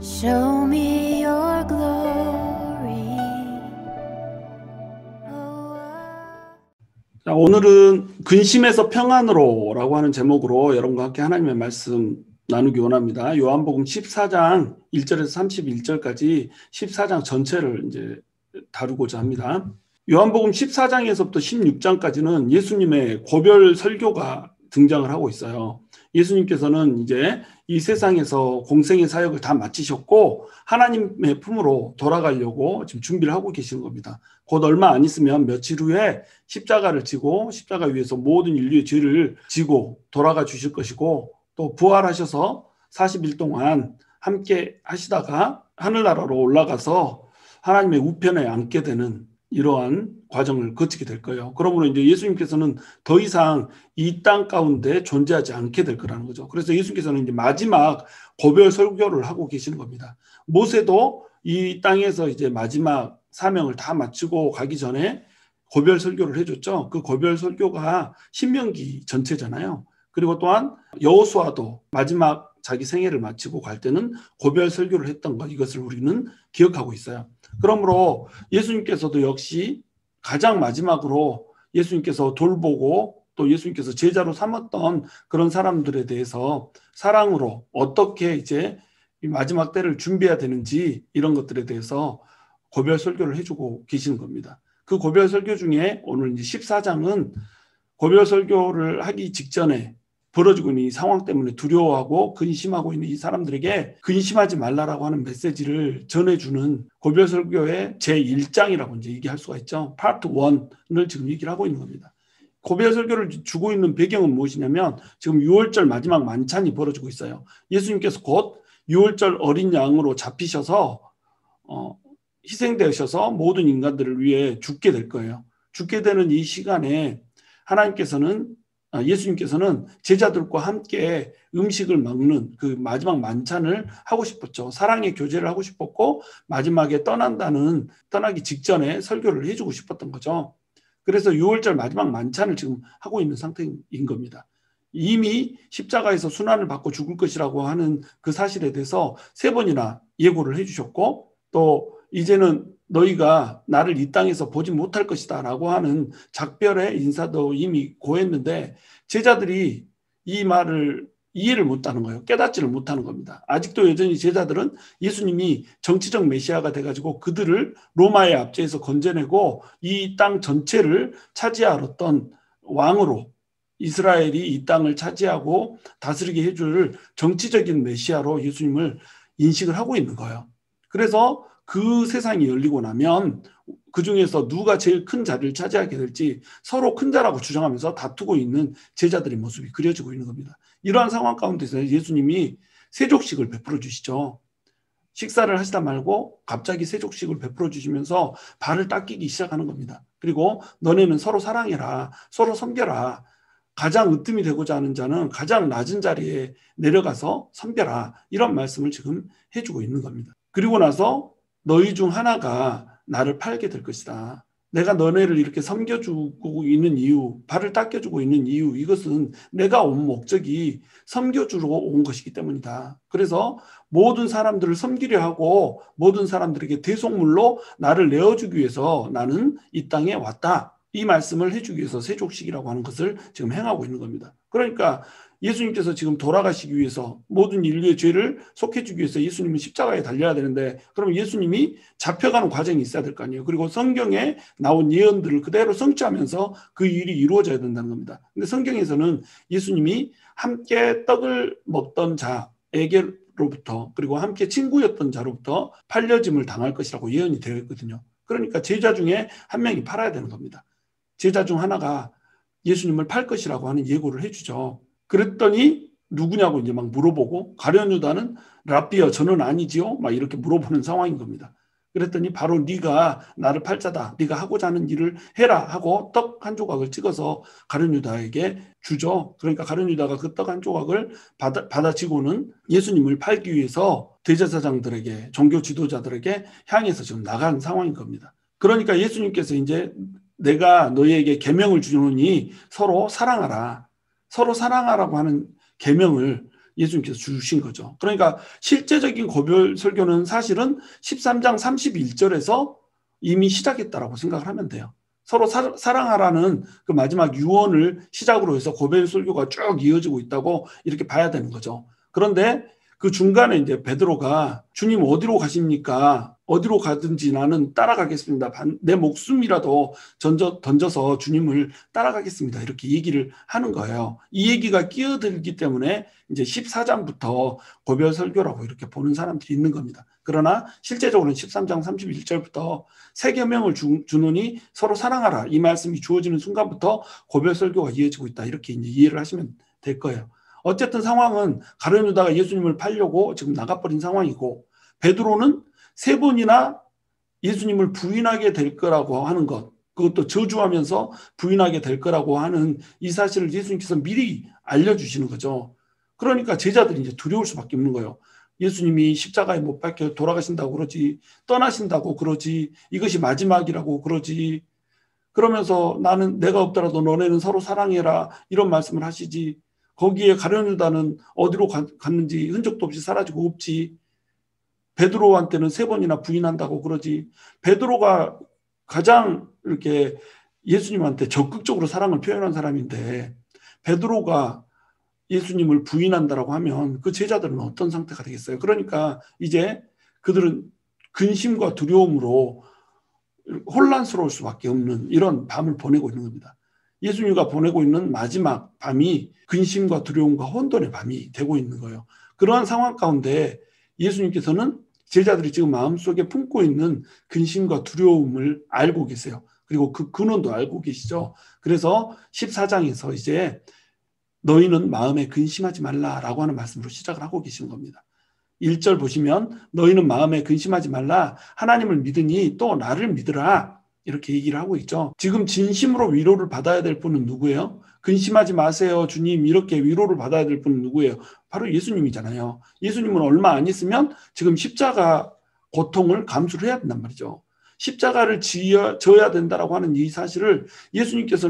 Show me your glory. 자, 오늘은 근심에서 평안으로라고 하는 제목으로 여러분과 함께 하나님의 말씀 나누기 원합니다. 요한복음 14장 1절에서 31절까지 14장 전체를 이제 다루고자 합니다. 요한복음 14장에서부터 16장까지는 예수님의 고별 설교가 등장을 하고 있어요. 예수님께서는 이제 이 세상에서 공생의 사역을 다 마치셨고 하나님의 품으로 돌아가려고 지금 준비를 하고 계시는 겁니다. 곧 얼마 안 있으면 며칠 후에 십자가를 지고 십자가 위에서 모든 인류의 죄를 지고 돌아가 주실 것이고 또 부활하셔서 40일 동안 함께 하시다가 하늘나라로 올라가서 하나님의 우편에 앉게 되는 이러한 과정을 거치게 될 거예요. 그러므로 이제 예수님께서는 더 이상 이 땅 가운데 존재하지 않게 될 거라는 거죠. 그래서 예수님께서는 이제 마지막 고별 설교를 하고 계시는 겁니다. 모세도 이 땅에서 이제 마지막 사명을 다 마치고 가기 전에 고별 설교를 해줬죠. 그 고별 설교가 신명기 전체잖아요. 그리고 또한 여호수아도 마지막 자기 생애를 마치고 갈 때는 고별 설교를 했던 것, 이것을 우리는 기억하고 있어요. 그러므로 예수님께서도 역시 가장 마지막으로 예수님께서 돌보고 또 예수님께서 제자로 삼았던 그런 사람들에 대해서 사랑으로 어떻게 이제 마지막 때를 준비해야 되는지 이런 것들에 대해서 고별 설교를 해주고 계시는 겁니다. 그 고별 설교 중에 오늘 이제 14장은 고별 설교를 하기 직전에 벌어지고 있는 이 상황 때문에 두려워하고 근심하고 있는 이 사람들에게 근심하지 말라라고 하는 메시지를 전해주는 고별 설교의 제1장이라고 이제 얘기할 수가 있죠. 파트 1을 지금 얘기를 하고 있는 겁니다. 고별 설교를 주고 있는 배경은 무엇이냐면 지금 6월절 마지막 만찬이 벌어지고 있어요. 예수님께서 곧 6월절 어린 양으로 잡히셔서 희생되셔서 모든 인간들을 위해 죽게 될 거예요. 죽게 되는 이 시간에 예수님께서는 제자들과 함께 음식을 먹는 그 마지막 만찬을 하고 싶었죠. 사랑의 교제를 하고 싶었고 마지막에 떠나기 직전에 설교를 해주고 싶었던 거죠. 그래서 6월절 마지막 만찬을 지금 하고 있는 상태인 겁니다. 이미 십자가에서 순환을 받고 죽을 것이라고 하는 그 사실에 대해서 3번이나 예고를 해주셨고 또 이제는 너희가 나를 이 땅에서 보지 못할 것이다 라고 하는 작별의 인사도 이미 고했는데 제자들이 이 말을 이해를 못하는 거예요. 깨닫지를 못하는 겁니다. 아직도 여전히 제자들은 예수님이 정치적 메시아가 돼가지고 그들을 로마의 압제에서 건져내고 이 땅 전체를 차지하였던 왕으로 이스라엘이 이 땅을 차지하고 다스리게 해줄 정치적인 메시아로 예수님을 인식을 하고 있는 거예요. 그래서 그 세상이 열리고 나면 그 중에서 누가 제일 큰 자리를 차지하게 될지 서로 큰 자라고 주장하면서 다투고 있는 제자들의 모습이 그려지고 있는 겁니다. 이러한 상황 가운데서 예수님이 세족식을 베풀어 주시죠. 식사를 하시다 말고 갑자기 세족식을 베풀어 주시면서 발을 닦이기 시작하는 겁니다. 그리고 너네는 서로 사랑해라, 서로 섬겨라. 가장 으뜸이 되고자 하는 자는 가장 낮은 자리에 내려가서 섬겨라. 이런 말씀을 지금 해주고 있는 겁니다. 그리고 나서 너희 중 하나가 나를 팔게 될 것이다. 내가 너네를 이렇게 섬겨주고 있는 이유, 발을 닦여주고 있는 이유, 이것은 내가 온 목적이 섬겨주러 온 것이기 때문이다. 그래서 모든 사람들을 섬기려 하고 모든 사람들에게 대속물로 나를 내어주기 위해서 나는 이 땅에 왔다. 이 말씀을 해주기 위해서 세족식이라고 하는 것을 지금 행하고 있는 겁니다. 그러니까 예수님께서 지금 돌아가시기 위해서 모든 인류의 죄를 속해주기 위해서 예수님은 십자가에 달려야 되는데 그럼 예수님이 잡혀가는 과정이 있어야 될 거 아니에요. 그리고 성경에 나온 예언들을 그대로 성취하면서 그 일이 이루어져야 된다는 겁니다. 근데 성경에서는 예수님이 함께 떡을 먹던 자에게로부터 그리고 함께 친구였던 자로부터 팔려짐을 당할 것이라고 예언이 되어 있거든요. 그러니까 제자 중에 한 명이 팔아야 되는 겁니다. 제자 중 하나가 예수님을 팔 것이라고 하는 예고를 해주죠. 그랬더니 누구냐고 이제 막 물어보고 가룟 유다는 랍비여 저는 아니지요? 막 이렇게 물어보는 상황인 겁니다. 그랬더니 바로 네가 나를 팔 자다. 네가 하고자 하는 일을 해라 하고 떡 한 조각을 찍어서 가룟 유다에게 주죠. 그러니까 가룟 유다가 그 떡 한 조각을 받아치고는 예수님을 팔기 위해서 대제사장들에게 종교 지도자들에게 향해서 지금 나간 상황인 겁니다. 그러니까 예수님께서 이제 내가 너희에게 계명을 주노니 서로 사랑하라. 서로 사랑하라고 하는 계명을 예수님께서 주신 거죠. 그러니까 실제적인 고별 설교는 사실은 13장 31절에서 이미 시작했다라고 생각을 하면 돼요. 서로 사랑하라는 그 마지막 유언을 시작으로 해서 고별 설교가 쭉 이어지고 있다고 이렇게 봐야 되는 거죠. 그런데 그 중간에 이제 베드로가 주님 어디로 가십니까? 어디로 가든지 나는 따라가겠습니다. 내 목숨이라도 던져서 주님을 따라가겠습니다. 이렇게 얘기를 하는 거예요. 이 얘기가 끼어들기 때문에 이제 14장부터 고별 설교라고 이렇게 보는 사람들이 있는 겁니다. 그러나 실제적으로는 13장 31절부터 세 계명을 주노니 서로 사랑하라. 이 말씀이 주어지는 순간부터 고별 설교가 이어지고 있다. 이렇게 이제 이해를 하시면 될 거예요. 어쨌든 상황은 가룟 유다가 예수님을 팔려고 지금 나가버린 상황이고 베드로는 3번이나 예수님을 부인하게 될 거라고 하는 것, 그것도 저주하면서 부인하게 될 거라고 하는 이 사실을 예수님께서 미리 알려주시는 거죠. 그러니까 제자들이 이제 두려울 수밖에 없는 거예요. 예수님이 십자가에 못 박혀 돌아가신다고 그러지, 떠나신다고 그러지, 이것이 마지막이라고 그러지, 그러면서 나는 내가 없더라도 너네는 서로 사랑해라 이런 말씀을 하시지, 거기에 가룟 유다는 어디로 갔는지 흔적도 없이 사라지고 없지, 베드로한테는 3번이나 부인한다고 그러지, 베드로가 가장 이렇게 예수님한테 적극적으로 사랑을 표현한 사람인데 베드로가 예수님을 부인한다라고 하면 그 제자들은 어떤 상태가 되겠어요? 그러니까 이제 그들은 근심과 두려움으로 혼란스러울 수밖에 없는 이런 밤을 보내고 있는 겁니다. 예수님과 보내고 있는 마지막 밤이 근심과 두려움과 혼돈의 밤이 되고 있는 거예요. 그러한 상황 가운데 예수님께서는 제자들이 지금 마음속에 품고 있는 근심과 두려움을 알고 계세요. 그리고 그 근원도 알고 계시죠. 그래서 14장에서 이제 너희는 마음에 근심하지 말라라고 하는 말씀으로 시작을 하고 계시는 겁니다. 1절 보시면 너희는 마음에 근심하지 말라, 하나님을 믿으니 또 나를 믿으라, 이렇게 얘기를 하고 있죠. 지금 진심으로 위로를 받아야 될 분은 누구예요? 근심하지 마세요 주님, 이렇게 위로를 받아야 될 분은 누구예요? 바로 예수님이잖아요. 예수님은 얼마 안 있으면 지금 십자가 고통을 감수를 해야 된단 말이죠. 십자가를 져야 된다라고 하는 이 사실을 예수님께서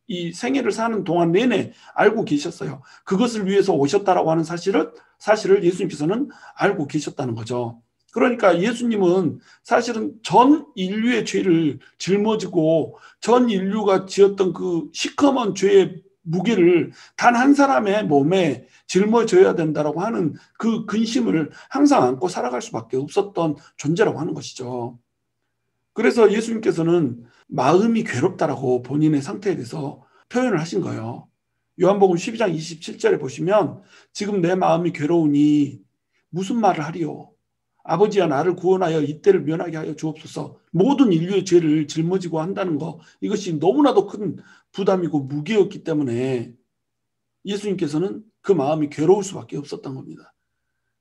이 생애를 사는 동안 내내 알고 계셨어요. 그것을 위해서 오셨다라고 하는 사실을 예수님께서는 알고 계셨다는 거죠. 그러니까 예수님은 사실은 전 인류의 죄를 짊어지고 전 인류가 지었던 그 시커먼 죄의 무게를 단 한 사람의 몸에 짊어져야 된다라고 하는 그 근심을 항상 안고 살아갈 수밖에 없었던 존재라고 하는 것이죠. 그래서 예수님께서는 마음이 괴롭다라고 본인의 상태에 대해서 표현을 하신 거예요. 요한복음 12장 27절에 보시면 지금 내 마음이 괴로우니 무슨 말을 하리요? 아버지야 나를 구원하여 이때를 면하게 하여 주옵소서. 모든 인류의 죄를 짊어지고 한다는 거, 이것이 너무나도 큰 부담이고 무게였기 때문에 예수님께서는 그 마음이 괴로울 수밖에 없었던 겁니다.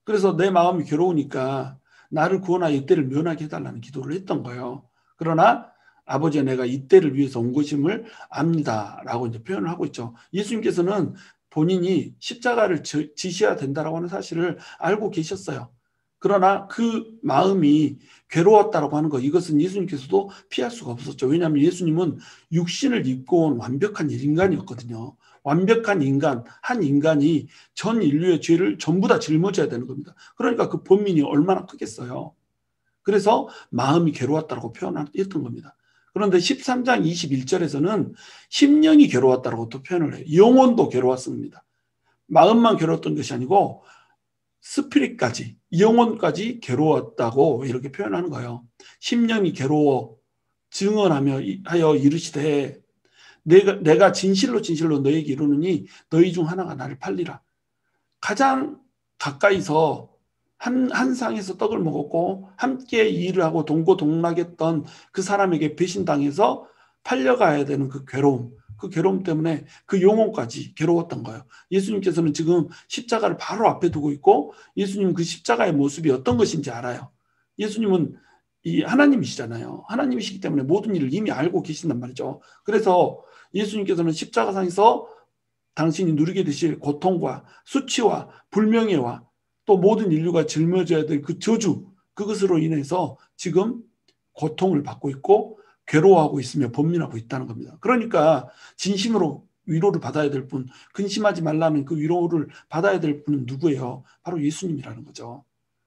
그래서 내 마음이 괴로우니까 나를 구원하여 이때를 면하게 해달라는 기도를 했던 거예요. 그러나 아버지야 내가 이때를 위해서 온 것임을 압니다 라고 이제 표현을 하고 있죠. 예수님께서는 본인이 십자가를 지셔야 된다라고 하는 사실을 알고 계셨어요. 그러나 그 마음이 괴로웠다라고 하는 것, 이것은 예수님께서도 피할 수가 없었죠. 왜냐하면 예수님은 육신을 입고 온 완벽한 인간이었거든요. 완벽한 인간, 한 인간이 전 인류의 죄를 전부 다 짊어져야 되는 겁니다. 그러니까 그 범민이 얼마나 크겠어요. 그래서 마음이 괴로웠다고 표현했던 겁니다. 그런데 13장 21절에서는 심령이 괴로웠다고 또 표현을 해요. 영혼도 괴로웠습니다. 마음만 괴로웠던 것이 아니고 스피릿까지, 영혼까지 괴로웠다고 이렇게 표현하는 거예요. 심령이 괴로워 증언하며 하여 이르시되 내가 진실로 너에게 이르노니 너희 중 하나가 나를 팔리라. 가장 가까이서 한 상에서 떡을 먹었고 함께 일을 하고 동고동락했던 그 사람에게 배신당해서 팔려가야 되는 그 괴로움 때문에 그 영혼까지 괴로웠던 거예요. 예수님께서는 지금 십자가를 바로 앞에 두고 있고 예수님은 그 십자가의 모습이 어떤 것인지 알아요. 예수님은 이 하나님이시잖아요. 하나님이시기 때문에 모든 일을 이미 알고 계신단 말이죠. 그래서 예수님께서는 십자가상에서 당신이 누리게 되실 고통과 수치와 불명예와 또 모든 인류가 짊어져야 될 그 저주, 그것으로 인해서 지금 고통을 받고 있고 괴로워하고 있으며 번민하고 있다는 겁니다. 그러니까 진심으로 위로를 받아야 될 분, 근심하지 말라는 그 위로를 받아야 될 분은 누구예요? 바로 예수님이라는 거죠.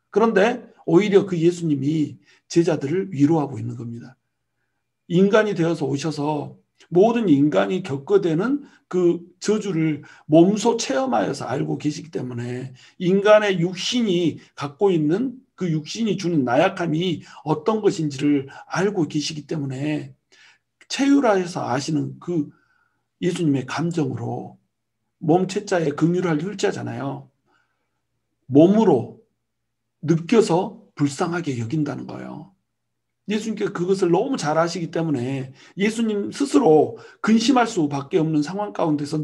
그런데 오히려 그 예수님이 제자들을 위로하고 있는 겁니다. 인간이 되어서 오셔서 모든 인간이 겪어대는 그 저주를 몸소 체험하여서 알고 계시기 때문에 인간의 육신이 갖고 있는 그 육신이 주는 나약함이 어떤 것인지를 알고 계시기 때문에 체휼하여서 아시는 그 예수님의 감정으로 몸체자에 긍휼할 율자잖아요. 몸으로 느껴서 불쌍하게 여긴다는 거예요. 예수님께서 그것을 너무 잘 아시기 때문에 예수님 스스로 근심할 수밖에 없는 상황 가운데서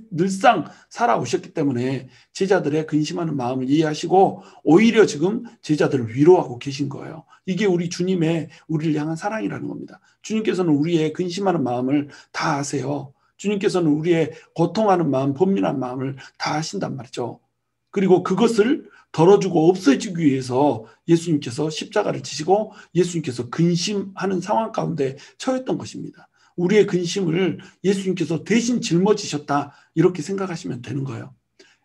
늘상 살아오셨기 때문에 제자들의 근심하는 마음을 이해하시고 오히려 지금 제자들을 위로하고 계신 거예요. 이게 우리 주님의 우리를 향한 사랑이라는 겁니다. 주님께서는 우리의 근심하는 마음을 다 아세요. 주님께서는 우리의 고통하는 마음, 번민한 마음을 다 아신단 말이죠. 그리고 그것을 덜어주고 없애주기 위해서 예수님께서 십자가를 지시고 예수님께서 근심하는 상황 가운데 처했던 것입니다. 우리의 근심을 예수님께서 대신 짊어지셨다 이렇게 생각하시면 되는 거예요.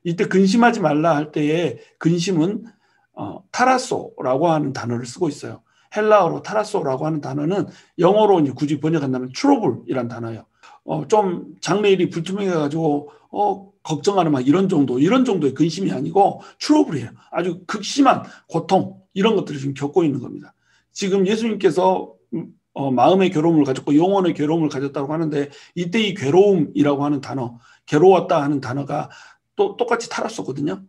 이때 근심하지 말라 할 때에 근심은 타라소라고 하는 단어를 쓰고 있어요. 헬라어로 타라소라고 하는 단어는 영어로 굳이 번역한다면 트러블이란 단어예요. 좀 장래일이 불투명해가지고 걱정하는 막 이런 정도의 근심이 아니고 트러블이에요. 아주 극심한 고통 이런 것들을 지금 겪고 있는 겁니다. 지금 예수님께서 마음의 괴로움을 가졌고 영혼의 괴로움을 가졌다고 하는데 이때 이 괴로움이라고 하는 단어, 괴로웠다 하는 단어가 또 똑같이 타라소거든요.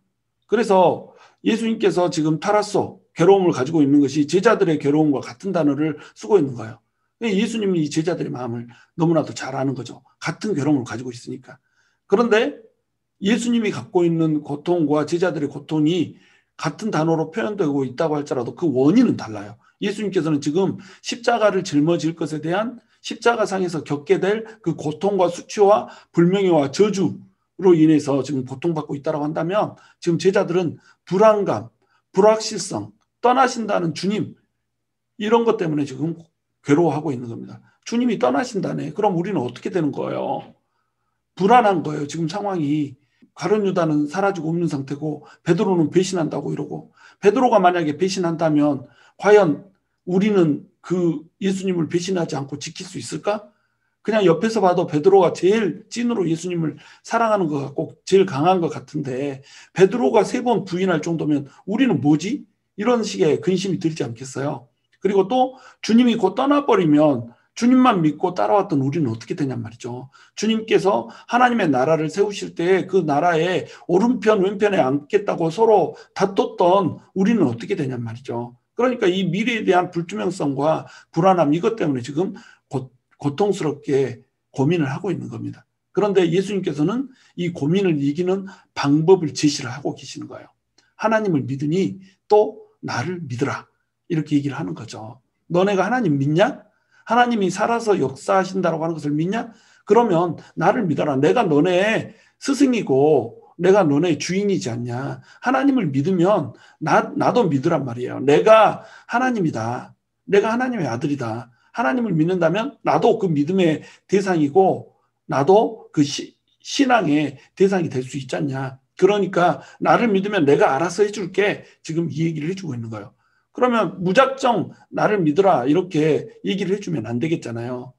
그래서 예수님께서 지금 타라소, 괴로움을 가지고 있는 것이 제자들의 괴로움과 같은 단어를 쓰고 있는 거예요. 예수님은 이 제자들의 마음을 너무나도 잘 아는 거죠. 같은 괴로움을 가지고 있으니까. 그런데 예수님이 갖고 있는 고통과 제자들의 고통이 같은 단어로 표현되고 있다고 할지라도 그 원인은 달라요. 예수님께서는 지금 십자가를 짊어질 것에 대한 십자가상에서 겪게 될 그 고통과 수치와 불명예와 저주로 인해서 지금 고통받고 있다고 한다면 지금 제자들은 불안감, 불확실성, 떠나신다는 주님 이런 것 때문에 지금 괴로워하고 있는 겁니다. 주님이 떠나신다네. 그럼 우리는 어떻게 되는 거예요? 불안한 거예요. 지금 상황이. 가룟 유다는 사라지고 없는 상태고 베드로는 배신한다고 이러고 베드로가 만약에 배신한다면 과연 우리는 그 예수님을 배신하지 않고 지킬 수 있을까? 그냥 옆에서 봐도 베드로가 제일 찐으로 예수님을 사랑하는 것 같고 제일 강한 것 같은데 베드로가 3번 부인할 정도면 우리는 뭐지? 이런 식의 근심이 들지 않겠어요? 그리고 또 주님이 곧 떠나버리면 주님만 믿고 따라왔던 우리는 어떻게 되냔 말이죠. 주님께서 하나님의 나라를 세우실 때 그 나라의 오른편 왼편에 앉겠다고 서로 다퉜던 우리는 어떻게 되냔 말이죠. 그러니까 이 미래에 대한 불투명성과 불안함 이것 때문에 지금 고통스럽게 고민을 하고 있는 겁니다. 그런데 예수님께서는 이 고민을 이기는 방법을 제시를 하고 계시는 거예요. 하나님을 믿으니 또 나를 믿으라. 이렇게 얘기를 하는 거죠. 너네가 하나님 믿냐? 하나님이 살아서 역사하신다고 하는 것을 믿냐? 그러면 나를 믿어라. 내가 너네의 스승이고 내가 너네의 주인이지 않냐. 하나님을 믿으면 나도 믿으란 말이에요. 내가 하나님이다. 내가 하나님의 아들이다. 하나님을 믿는다면 나도 그 믿음의 대상이고 나도 그 신앙의 대상이 될 수 있지 않냐. 그러니까 나를 믿으면 내가 알아서 해줄게. 지금 이 얘기를 해주고 있는 거예요. 그러면 무작정 나를 믿으라 이렇게 얘기를 해주면 안 되겠잖아요.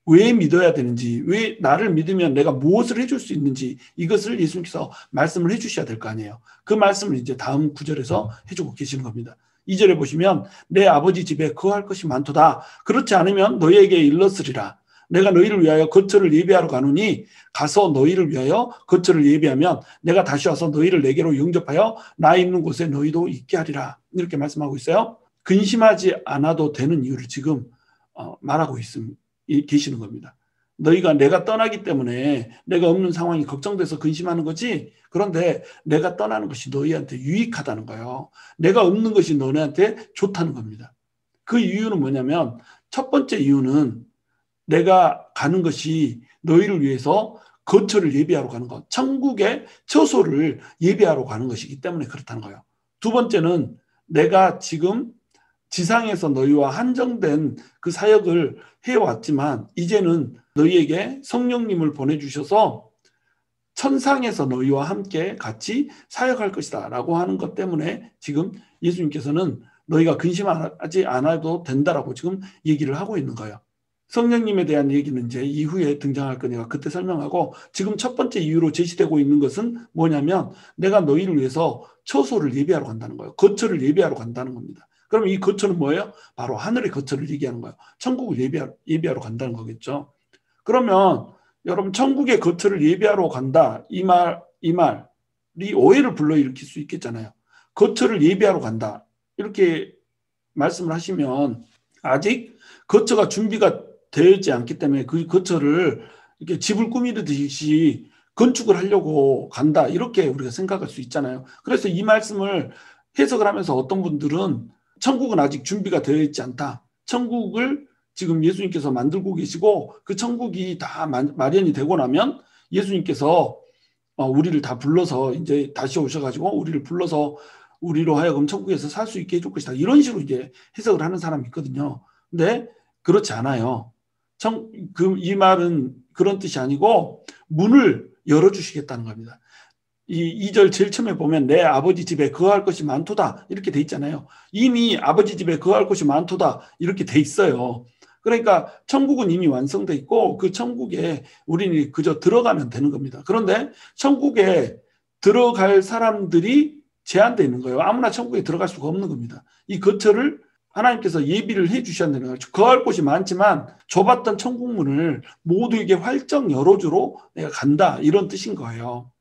왜 믿어야 되는지, 왜 나를 믿으면 내가 무엇을 해줄 수 있는지 이것을 예수님께서 말씀을 해주셔야 될 거 아니에요. 그 말씀을 이제 다음 구절에서 해주고 계시는 겁니다. 2절에 보시면 내 아버지 집에 거할 것이 많도다. 그렇지 않으면 너희에게 일렀으리라. 내가 너희를 위하여 거처를 예비하러 가노니 가서 너희를 위하여 거처를 예비하면 내가 다시 와서 너희를 내게로 영접하여 나 있는 곳에 너희도 있게 하리라. 이렇게 말씀하고 있어요. 근심하지 않아도 되는 이유를 지금 말하고 계시는 겁니다. 너희가 내가 떠나기 때문에 내가 없는 상황이 걱정돼서 근심하는 거지. 그런데 내가 떠나는 것이 너희한테 유익하다는 거예요. 내가 없는 것이 너네한테 좋다는 겁니다. 그 이유는 뭐냐면 첫 번째 이유는 내가 가는 것이 너희를 위해서 거처를 예비하러 가는 것, 천국의 처소를 예비하러 가는 것이기 때문에 그렇다는 거예요. 두 번째는 내가 지금 지상에서 너희와 한정된 그 사역을 해왔지만 이제는 너희에게 성령님을 보내주셔서 천상에서 너희와 함께 같이 사역할 것이다 라고 하는 것 때문에 지금 예수님께서는 너희가 근심하지 않아도 된다라고 지금 얘기를 하고 있는 거예요. 성령님에 대한 얘기는 이제 이후에 등장할 거니까 그때 설명하고, 지금 첫 번째 이유로 제시되고 있는 것은 뭐냐면 내가 너희를 위해서 처소를 예비하러 간다는 거예요. 거처를 예비하러 간다는 겁니다. 그럼 이 거처는 뭐예요? 바로 하늘의 거처를 얘기하는 거예요. 천국을 예비하러 간다는 거겠죠. 그러면 여러분, 천국의 거처를 예비하러 간다, 이 말이 오해를 불러일으킬 수 있겠잖아요. 거처를 예비하러 간다 이렇게 말씀을 하시면 아직 거처가 준비가 되지 않기 때문에 그 거처를 이렇게 집을 꾸미듯이 건축을 하려고 간다 이렇게 우리가 생각할 수 있잖아요. 그래서 이 말씀을 해석을 하면서 어떤 분들은 천국은 아직 준비가 되어 있지 않다, 천국을 지금 예수님께서 만들고 계시고 그 천국이 다 마련이 되고 나면 예수님께서 우리를 다 불러서 이제 다시 오셔가지고 우리를 불러서 우리로 하여금 천국에서 살 수 있게 해줄 것이다, 이런 식으로 이제 해석을 하는 사람이 있거든요. 근데 그렇지 않아요. 이 말은 그런 뜻이 아니고 문을 열어주시겠다는 겁니다. 이 2절 제일 처음에 보면 내 아버지 집에 거할 것이 많도다 이렇게 돼 있잖아요. 이미 아버지 집에 거할 것이 많도다 이렇게 돼 있어요. 그러니까 천국은 이미 완성돼 있고 그 천국에 우리는 그저 들어가면 되는 겁니다. 그런데 천국에 들어갈 사람들이 제한되어 있는 거예요. 아무나 천국에 들어갈 수가 없는 겁니다. 이 거처를 하나님께서 예비를 해 주셨다는 거예요. 거할 곳이 많지만 좁았던 천국문을 모두에게 활짝 열어주러 내가 간다, 이런 뜻인 거예요.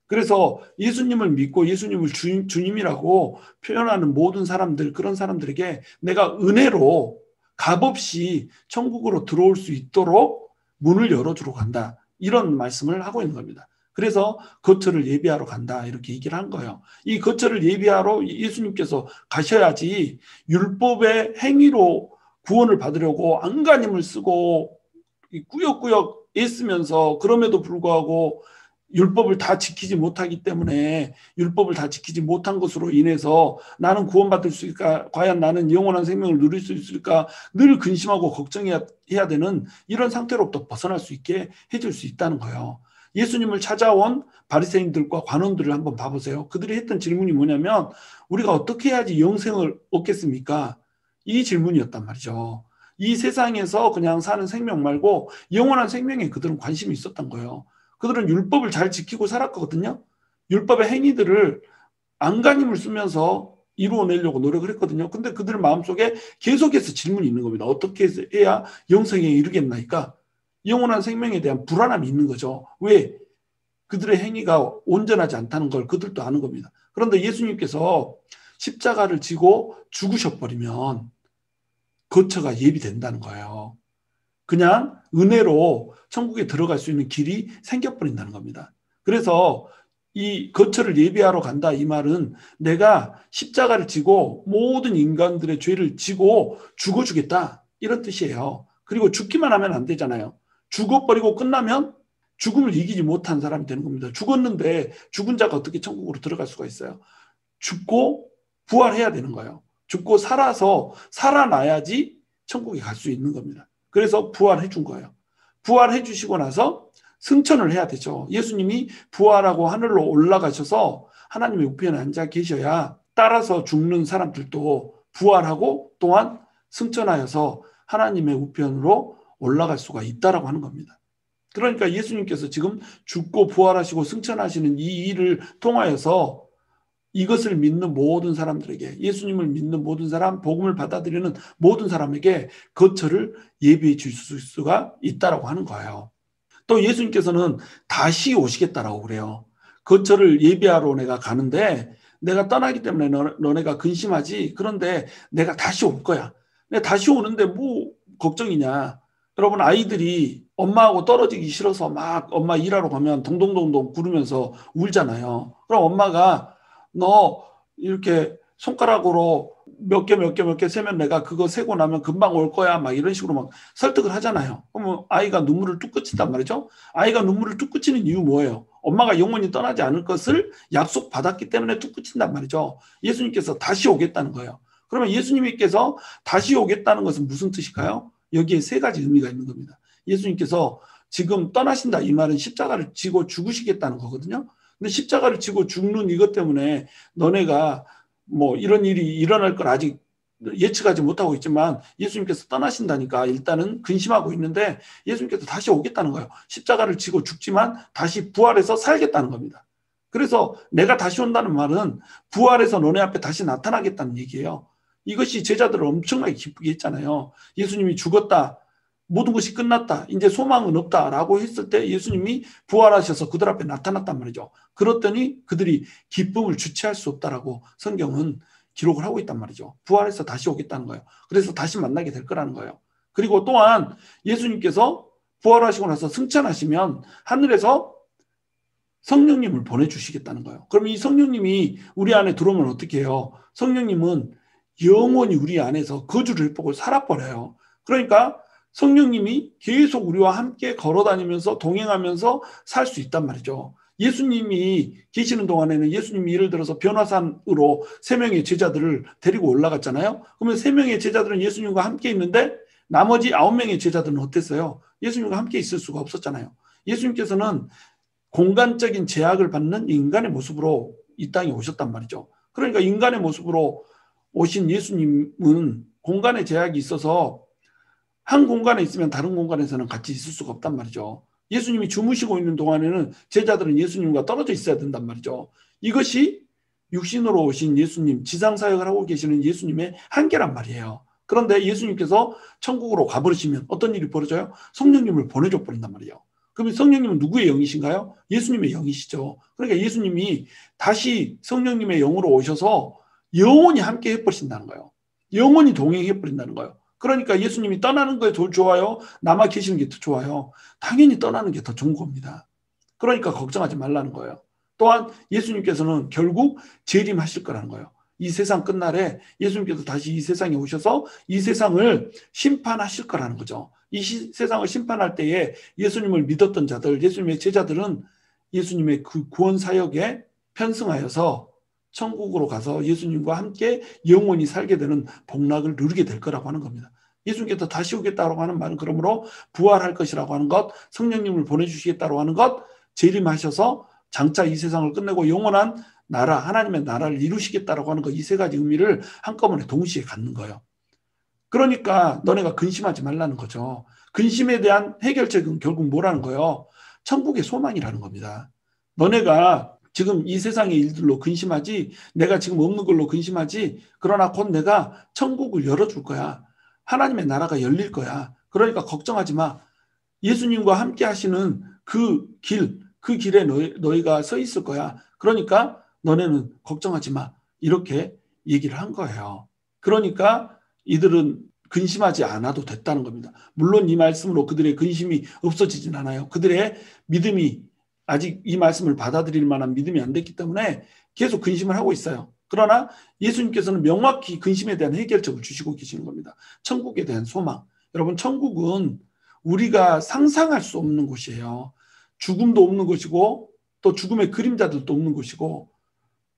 그래서 예수님을 믿고 예수님을 주님이라고 표현하는 모든 사람들, 그런 사람들에게 내가 은혜로 값없이 천국으로 들어올 수 있도록 문을 열어주러 간다, 이런 말씀을 하고 있는 겁니다. 그래서 거처를 예비하러 간다 이렇게 얘기를 한 거예요. 이 거처를 예비하러 예수님께서 가셔야지 율법의 행위로 구원을 받으려고 안간힘을 쓰고 꾸역꾸역 애쓰면서 그럼에도 불구하고 율법을 다 지키지 못하기 때문에 율법을 다 지키지 못한 것으로 인해서 나는 구원받을 수 있을까, 과연 나는 영원한 생명을 누릴 수 있을까 늘 근심하고 걱정해야 되는 이런 상태로부터 벗어날 수 있게 해줄 수 있다는 거예요. 예수님을 찾아온 바리새인들과 관원들을 한번 봐보세요. 그들이 했던 질문이 뭐냐면 우리가 어떻게 해야지 영생을 얻겠습니까? 이 질문이었단 말이죠. 이 세상에서 그냥 사는 생명 말고 영원한 생명에 그들은 관심이 있었던 거예요. 그들은 율법을 잘 지키고 살았거든요. 율법의 행위들을 안간힘을 쓰면서 이루어내려고 노력을 했거든요. 근데 그들 마음속에 계속해서 질문이 있는 겁니다. 어떻게 해야 영생에 이르겠나이까? 영원한 생명에 대한 불안함이 있는 거죠. 왜? 그들의 행위가 온전하지 않다는 걸 그들도 아는 겁니다. 그런데 예수님께서 십자가를 지고 죽으셔버리면 거처가 예비된다는 거예요. 그냥 은혜로 천국에 들어갈 수 있는 길이 생겨버린다는 겁니다. 그래서 이 거처를 예비하러 간다, 이 말은 내가 십자가를 지고 모든 인간들의 죄를 지고 죽어주겠다, 이런 뜻이에요. 그리고 죽기만 하면 안 되잖아요. 죽어버리고 끝나면 죽음을 이기지 못한 사람이 되는 겁니다. 죽었는데 죽은 자가 어떻게 천국으로 들어갈 수가 있어요? 죽고 부활해야 되는 거예요. 죽고 살아나야지 천국에 갈 수 있는 겁니다. 그래서 부활해 준 거예요. 부활해 주시고 나서 승천을 해야 되죠. 예수님이 부활하고 하늘로 올라가셔서 하나님의 우편에 앉아 계셔야 따라서 죽는 사람들도 부활하고 또한 승천하여서 하나님의 우편으로 올라갈 수가 있다라고 하는 겁니다. 그러니까 예수님께서 지금 죽고 부활하시고 승천하시는 이 일을 통하여서 이것을 믿는 모든 사람들에게, 예수님을 믿는 모든 사람, 복음을 받아들이는 모든 사람에게 거처를 예비해 줄 수가 있다라고 하는 거예요. 또 예수님께서는 다시 오시겠다라고 그래요. 거처를 예비하러 내가 가는데 내가 떠나기 때문에 너네가 근심하지. 그런데 내가 다시 올 거야. 내가 다시 오는데 뭐 걱정이냐. 여러분, 아이들이 엄마하고 떨어지기 싫어서 막 엄마 일하러 가면 동동동동 구르면서 울잖아요. 그럼 엄마가 너 이렇게 손가락으로 몇 개 세면 내가 그거 세고 나면 금방 올 거야, 막 이런 식으로 막 설득을 하잖아요. 그러면 아이가 눈물을 뚝 그친단 말이죠. 아이가 눈물을 뚝 그치는 이유 뭐예요? 엄마가 영원히 떠나지 않을 것을 약속받았기 때문에 뚝 그친단 말이죠. 예수님께서 다시 오겠다는 거예요. 그러면 예수님께서 다시 오겠다는 것은 무슨 뜻일까요? 여기에 세 가지 의미가 있는 겁니다. 예수님께서 지금 떠나신다 이 말은 십자가를 지고 죽으시겠다는 거거든요. 근데 십자가를 지고 죽는 이것 때문에 너네가 뭐 이런 일이 일어날 걸 아직 예측하지 못하고 있지만 예수님께서 떠나신다니까 일단은 근심하고 있는데 예수님께서 다시 오겠다는 거예요. 십자가를 지고 죽지만 다시 부활해서 살겠다는 겁니다. 그래서 내가 다시 온다는 말은 부활해서 너네 앞에 다시 나타나겠다는 얘기예요. 이것이 제자들을 엄청나게 기쁘게 했잖아요. 예수님이 죽었다. 모든 것이 끝났다. 이제 소망은 없다라고 했을 때 예수님이 부활하셔서 그들 앞에 나타났단 말이죠. 그랬더니 그들이 기쁨을 주체할 수 없다라고 성경은 기록을 하고 있단 말이죠. 부활해서 다시 오겠다는 거예요. 그래서 다시 만나게 될 거라는 거예요. 그리고 또한 예수님께서 부활하시고 나서 승천하시면 하늘에서 성령님을 보내주시겠다는 거예요. 그럼 이 성령님이 우리 안에 들어오면 어떻게 해요? 성령님은 영원히 우리 안에서 거주를 해보고 살아버려요. 그러니까 성령님이 계속 우리와 함께 걸어다니면서 동행하면서 살 수 있단 말이죠. 예수님이 계시는 동안에는 예수님이 예를 들어서 변화산으로 3명의 제자들을 데리고 올라갔잖아요. 그러면 3명의 제자들은 예수님과 함께 있는데 나머지 9명의 제자들은 어땠어요? 예수님과 함께 있을 수가 없었잖아요. 예수님께서는 공간적인 제약을 받는 인간의 모습으로 이 땅에 오셨단 말이죠. 그러니까 인간의 모습으로 오신 예수님은 공간의 제약이 있어서 한 공간에 있으면 다른 공간에서는 같이 있을 수가 없단 말이죠. 예수님이 주무시고 있는 동안에는 제자들은 예수님과 떨어져 있어야 된단 말이죠. 이것이 육신으로 오신 예수님, 지상사역을 하고 계시는 예수님의 한계란 말이에요. 그런데 예수님께서 천국으로 가버리시면 어떤 일이 벌어져요? 성령님을 보내줘 버린단 말이에요. 그러면 성령님은 누구의 영이신가요? 예수님의 영이시죠. 그러니까 예수님이 다시 성령님의 영으로 오셔서 영원히 함께 해버리신다는 거예요. 영원히 동행해버린다는 거예요. 그러니까 예수님이 떠나는 게 더 좋아요? 남아 계시는 게 더 좋아요? 당연히 떠나는 게 더 좋은 겁니다. 그러니까 걱정하지 말라는 거예요. 또한 예수님께서는 결국 재림하실 거라는 거예요. 이 세상 끝날에 예수님께서 다시 이 세상에 오셔서 이 세상을 심판하실 거라는 거죠. 이 세상을 심판할 때에 예수님을 믿었던 자들, 예수님의 제자들은 예수님의 그 구원 사역에 편승하여서 천국으로 가서 예수님과 함께 영원히 살게 되는 복락을 누리게 될 거라고 하는 겁니다. 예수님께서 다시 오겠다고 하는 말은 그러므로 부활할 것이라고 하는 것, 성령님을 보내주시겠다고 하는 것, 재림하셔서 장차 이 세상을 끝내고 영원한 나라, 하나님의 나라를 이루시겠다고 하는 것, 이 세 가지 의미를 한꺼번에 동시에 갖는 거예요. 그러니까 너네가 근심하지 말라는 거죠. 근심에 대한 해결책은 결국 뭐라는 거예요? 천국의 소망이라는 겁니다. 너네가 지금 이 세상의 일들로 근심하지, 내가 지금 없는 걸로 근심하지, 그러나 곧 내가 천국을 열어줄 거야. 하나님의 나라가 열릴 거야. 그러니까 걱정하지 마. 예수님과 함께 하시는 그 길에 너희가 서 있을 거야. 그러니까 너네는 걱정하지 마. 이렇게 얘기를 한 거예요. 그러니까 이들은 근심하지 않아도 됐다는 겁니다. 물론 이 말씀으로 그들의 근심이 없어지진 않아요. 그들의 믿음이 아직 이 말씀을 받아들일 만한 믿음이 안 됐기 때문에 계속 근심을 하고 있어요. 그러나 예수님께서는 명확히 근심에 대한 해결책을 주시고 계시는 겁니다. 천국에 대한 소망. 여러분, 천국은 우리가 상상할 수 없는 곳이에요. 죽음도 없는 것이고 또 죽음의 그림자들도 없는 것이고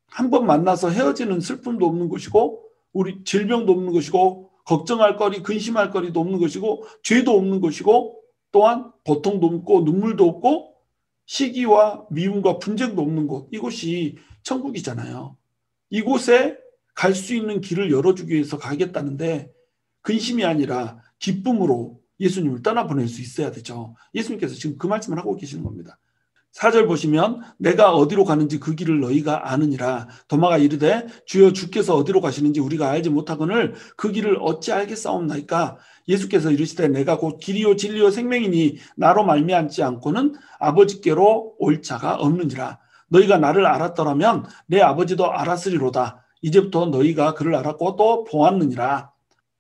한 번 만나서 헤어지는 슬픔도 없는 것이고 우리 질병도 없는 것이고 걱정할 거리, 근심할 거리도 없는 것이고 죄도 없는 것이고 또한 고통도 없고 눈물도 없고 시기와 미움과 분쟁도 없는 곳, 이곳이 천국이잖아요. 이곳에 갈 수 있는 길을 열어주기 위해서 가겠다는데 근심이 아니라 기쁨으로 예수님을 떠나보낼 수 있어야 되죠. 예수님께서 지금 그 말씀을 하고 계시는 겁니다. 4절 보시면 내가 어디로 가는지 그 길을 너희가 아느니라. 도마가 이르되 주여 주께서 어디로 가시는지 우리가 알지 못하거늘 그 길을 어찌 알겠사옵나이까. 예수께서 이르시되 내가 곧 길이요 진리요 생명이니 나로 말미암지 않고는 아버지께로 올 자가 없느니라. 너희가 나를 알았더라면 내 아버지도 알았으리로다. 이제부터 너희가 그를 알았고 또 보았느니라.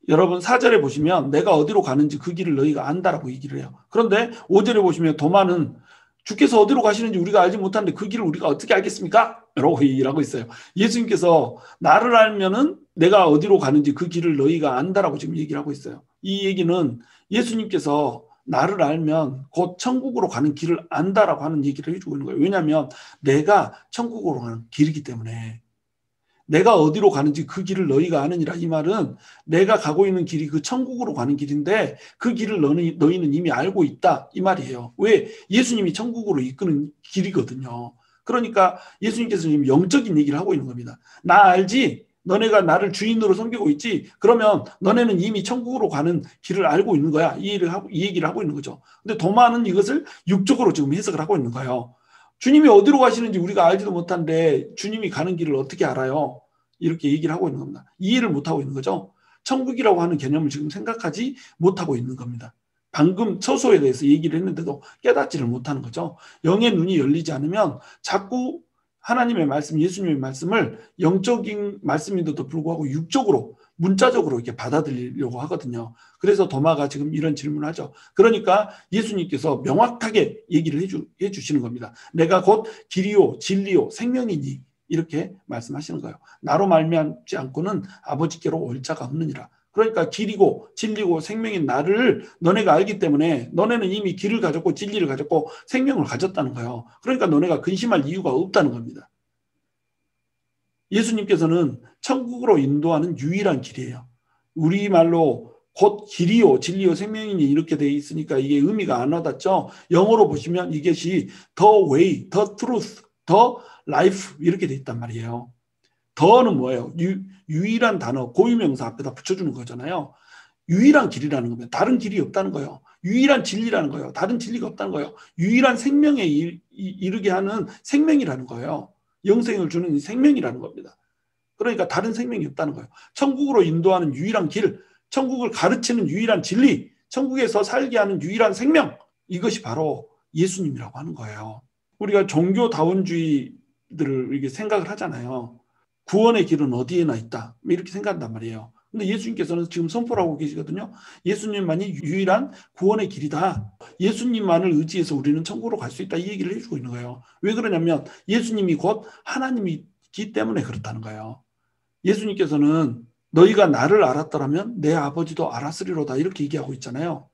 여러분 4절에 보시면 내가 어디로 가는지 그 길을 너희가 안다라고 얘기를 해요. 그런데 5절에 보시면 도마는 주께서 어디로 가시는지 우리가 알지 못하는데 그 길을 우리가 어떻게 알겠습니까? 라고 얘기를 하고 있어요. 예수님께서 나를 알면은 내가 어디로 가는지 그 길을 너희가 안다라고 지금 얘기를 하고 있어요. 이 얘기는 예수님께서 나를 알면 곧 천국으로 가는 길을 안다라고 하는 얘기를 해주고 있는 거예요. 왜냐하면 내가 천국으로 가는 길이기 때문에 내가 어디로 가는지 그 길을 너희가 아느니라. 이 말은 내가 가고 있는 길이 그 천국으로 가는 길인데 그 길을 너희는 이미 알고 있다. 이 말이에요. 왜? 예수님이 천국으로 이끄는 길이거든요. 그러니까 예수님께서 지금 영적인 얘기를 하고 있는 겁니다. 나 알지? 너네가 나를 주인으로 섬기고 있지? 그러면 너네는 이미 천국으로 가는 길을 알고 있는 거야. 이 얘기를 하고 있는 거죠. 근데 도마는 이것을 육적으로 지금 해석을 하고 있는 거예요. 주님이 어디로 가시는지 우리가 알지도 못한데 주님이 가는 길을 어떻게 알아요? 이렇게 얘기를 하고 있는 겁니다. 이해를 못하고 있는 거죠. 천국이라고 하는 개념을 지금 생각하지 못하고 있는 겁니다. 방금 처소에 대해서 얘기를 했는데도 깨닫지를 못하는 거죠. 영의 눈이 열리지 않으면 자꾸 하나님의 말씀, 예수님의 말씀을 영적인 말씀인데도 불구하고 육적으로, 문자적으로 이렇게 받아들이려고 하거든요. 그래서 도마가 지금 이런 질문을 하죠. 그러니까 예수님께서 명확하게 얘기를 해주시는 겁니다. 내가 곧 길이요, 진리요, 생명이니 이렇게 말씀하시는 거예요. 나로 말미암지 않고는 아버지께로 올 자가 없느니라. 그러니까 길이고 진리고 생명인 나를 너네가 알기 때문에 너네는 이미 길을 가졌고 진리를 가졌고 생명을 가졌다는 거예요. 그러니까 너네가 근심할 이유가 없다는 겁니다. 예수님께서는 천국으로 인도하는 유일한 길이에요. 우리말로 곧 길이요 진리요 생명이니 이렇게 돼 있으니까 이게 의미가 안 와닿죠. 영어로 보시면 이것이 the way, the truth, the life 이렇게 돼 있단 말이에요. 더는 뭐예요? 유일한 단어, 고유명사 앞에다 붙여주는 거잖아요. 유일한 길이라는 겁니다. 다른 길이 없다는 거예요. 유일한 진리라는 거예요. 다른 진리가 없다는 거예요. 유일한 생명에 이르게 하는 생명이라는 거예요. 영생을 주는 생명이라는 겁니다. 그러니까 다른 생명이 없다는 거예요. 천국으로 인도하는 유일한 길, 천국을 가르치는 유일한 진리, 천국에서 살게 하는 유일한 생명, 이것이 바로 예수님이라고 하는 거예요. 우리가 종교다원주의들을 이렇게 생각을 하잖아요. 구원의 길은 어디에나 있다. 이렇게 생각한단 말이에요. 근데 예수님께서는 지금 선포를 하고 계시거든요. 예수님만이 유일한 구원의 길이다. 예수님만을 의지해서 우리는 천국으로 갈 수 있다. 이 얘기를 해주고 있는 거예요. 왜 그러냐면 예수님이 곧 하나님이기 때문에 그렇다는 거예요. 예수님께서는 너희가 나를 알았더라면 내 아버지도 알았으리로다. 이렇게 얘기하고 있잖아요.